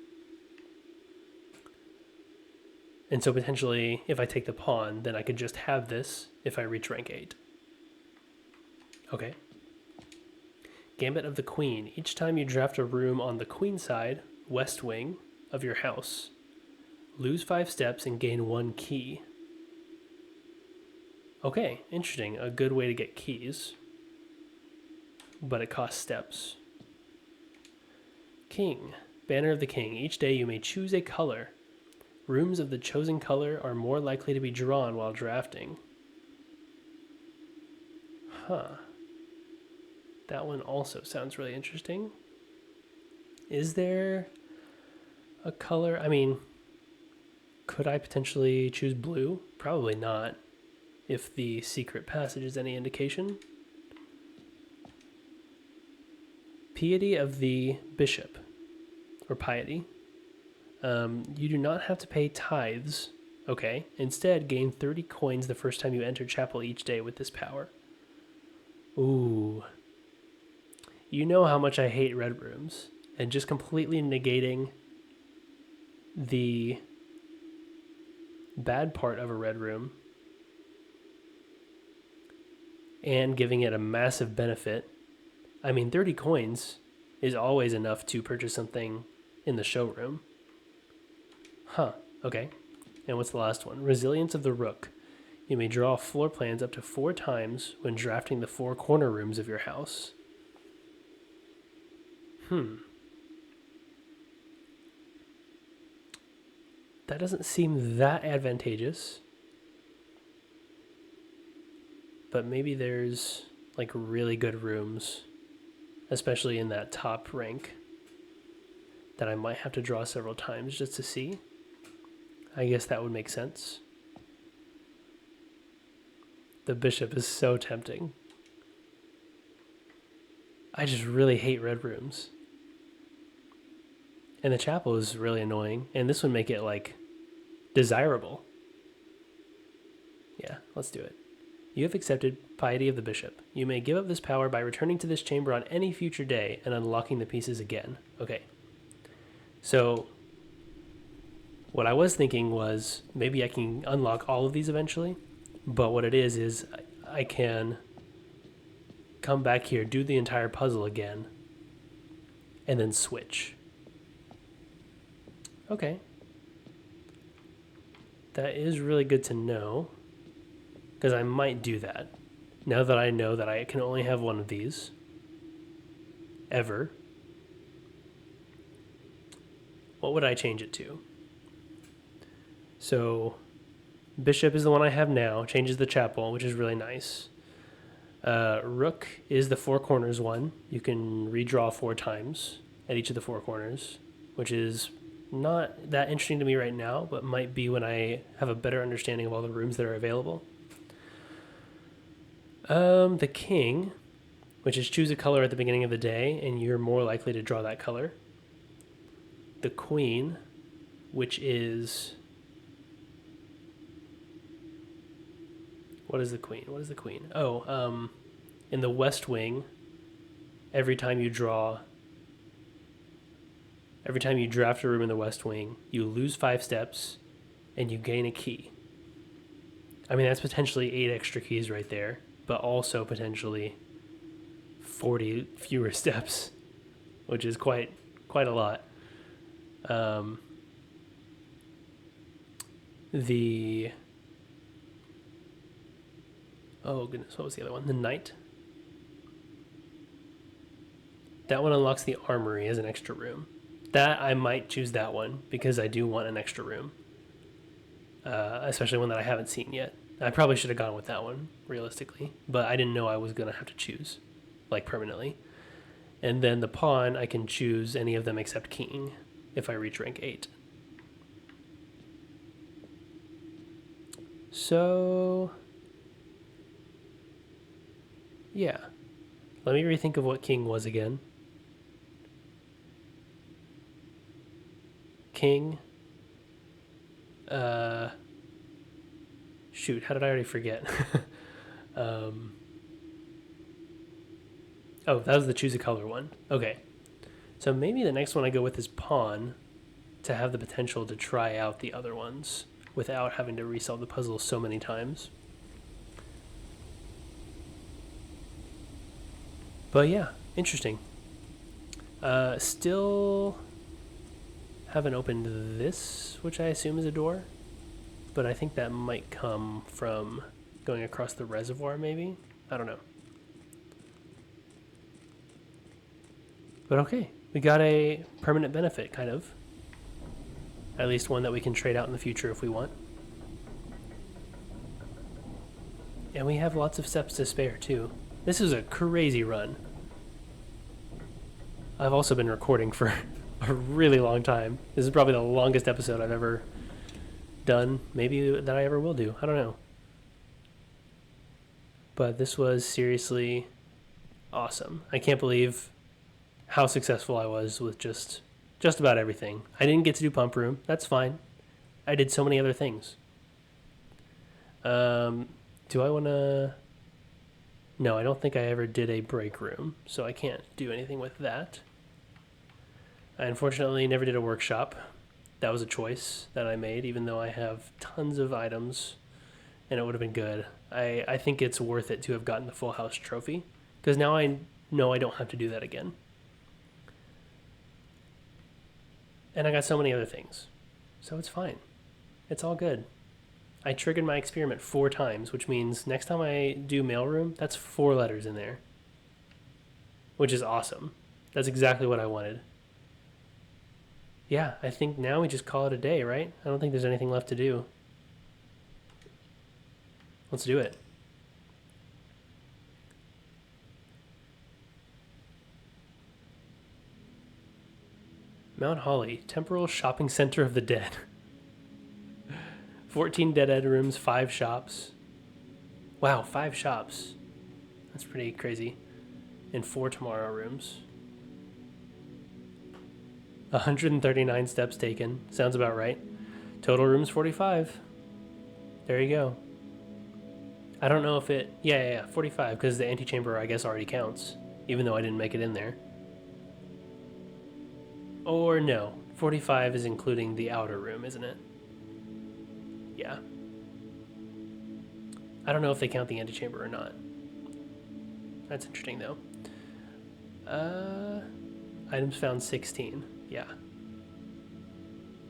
And so potentially, if I take the pawn, then I could just have this if I reach rank 8. Okay. Gambit of the Queen. Each time you draft a room on the queen side, west wing, of your house, lose 5 steps and gain 1 key. Okay, interesting. A good way to get keys. But it costs steps. King. Banner of the King. Each day you may choose a color. Rooms of the chosen color are more likely to be drawn while drafting. Huh. That one also sounds really interesting. Is there a color? I mean, could I potentially choose blue? Probably not, if the secret passage is any indication. Piety of the Bishop, or piety. You do not have to pay tithes. Okay. Instead, gain 30 coins the first time you enter chapel each day with this power. Ooh. You know how much I hate red rooms. And just completely negating the bad part of a red room and giving it a massive benefit. I mean, 30 coins is always enough to purchase something in the showroom. Huh, okay. And what's the last one? Resilience of the Rook. You may draw floor plans up to 4 times when drafting the 4 corner rooms of your house. That doesn't seem that advantageous. But maybe there's like really good rooms, especially in that top rank, that I might have to draw several times just to see. I guess that would make sense. The bishop is so tempting. I just really hate red rooms. And the chapel is really annoying. And this would make it, like, desirable. Yeah, let's do it. You have accepted piety of the bishop. You may give up this power by returning to this chamber on any future day and unlocking the pieces again. Okay. So, what I was thinking was maybe I can unlock all of these eventually. But what it is I can come back here, do the entire puzzle again, and then switch. Okay. That is really good to know, because I might do that. Now that I know that I can only have one of these, ever, what would I change it to? So, bishop is the one I have now, changes the chapel, which is really nice. Rook is the four corners one. You can redraw 4 times at each of the 4 corners, which is not that interesting to me right now, but might be when I have a better understanding of all the rooms that are available. The king, which is choose a color at the beginning of the day, and you're more likely to draw that color. The queen, which is... What is the queen? What is the queen? Oh, in the West Wing, every time you draft a room in the West Wing, you lose 5 steps and you gain a key. I mean, that's potentially 8 extra keys right there, but also potentially 40 fewer steps, which is quite a lot. Oh goodness, what was the other one? The knight. That one unlocks the armory as an extra room. That I might choose that one because I do want an extra room, especially one that I haven't seen yet. I probably should have gone with that one realistically, but I didn't know I was gonna have to choose, like, permanently. And then the pawn, I can choose any of them except king if I reach rank 8. So, yeah. Let me rethink of what king was again. King. Shoot, how did I already forget? Oh, that was the choose a color one. Okay. So maybe the next one I go with is pawn to have the potential to try out the other ones without having to resolve the puzzle so many times. But yeah, interesting. Still haven't opened this, which I assume is a door. But I think that might come from going across the reservoir, maybe? I don't know. But okay, we got a permanent benefit, kind of. At least one that we can trade out in the future if we want. And we have lots of steps to spare, too. This is a crazy run. I've also been recording for a really long time. This is probably the longest episode I've ever done. Maybe that I ever will do. I don't know. But this was seriously awesome. I can't believe how successful I was with just about everything. I didn't get to do pump room. That's fine. I did so many other things. Do I want to... No, I don't think I ever did a break room, so I can't do anything with that. I unfortunately never did a workshop. That was a choice that I made, even though I have tons of items, and it would have been good. I think it's worth it to have gotten the full house trophy, because now I know I don't have to do that again. And I got so many other things, so it's fine. It's all good. I triggered my experiment 4 times, which means next time I do mailroom, that's 4 letters in there, which is awesome. That's exactly what I wanted. Yeah, I think now we just call it a day, right? I don't think there's anything left to do. Let's do it. Mount Holly, Temporal Shopping Center of the Dead. 14 dead-end rooms, 5 shops. Wow, 5 shops. That's pretty crazy. And 4 tomorrow rooms. 139 steps taken. Sounds about right. Total rooms 45. There you go. I don't know if it... Yeah, 45, because the antechamber, I guess, already counts, even though I didn't make it in there. Or no, 45 is including the outer room, isn't it? Yeah. I don't know if they count the antechamber or not. That's interesting, though. Items found 16. Yeah.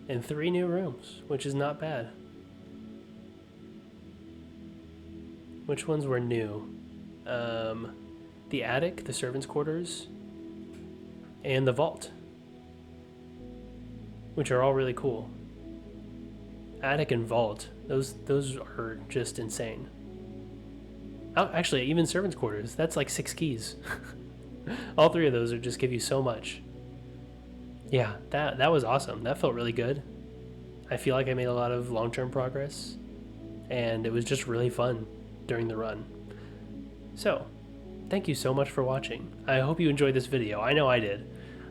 And 3 new rooms, which is not bad. Which ones were new? The attic, the servants' quarters, and the vault, which are all really cool. Attic and vault, those are just insane. Oh, actually, even servants' quarters, that's like 6 keys. All 3 of those are just give you so much. Yeah, that was awesome. That felt really good. I feel like I made a lot of long-term progress, and it was just really fun during the run. So, thank you so much for watching. I hope you enjoyed this video. I know I did.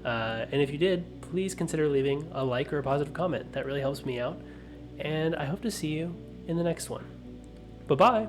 And if you did, please consider leaving a like or a positive comment. That really helps me out. And I hope to see you in the next one. Bye-bye!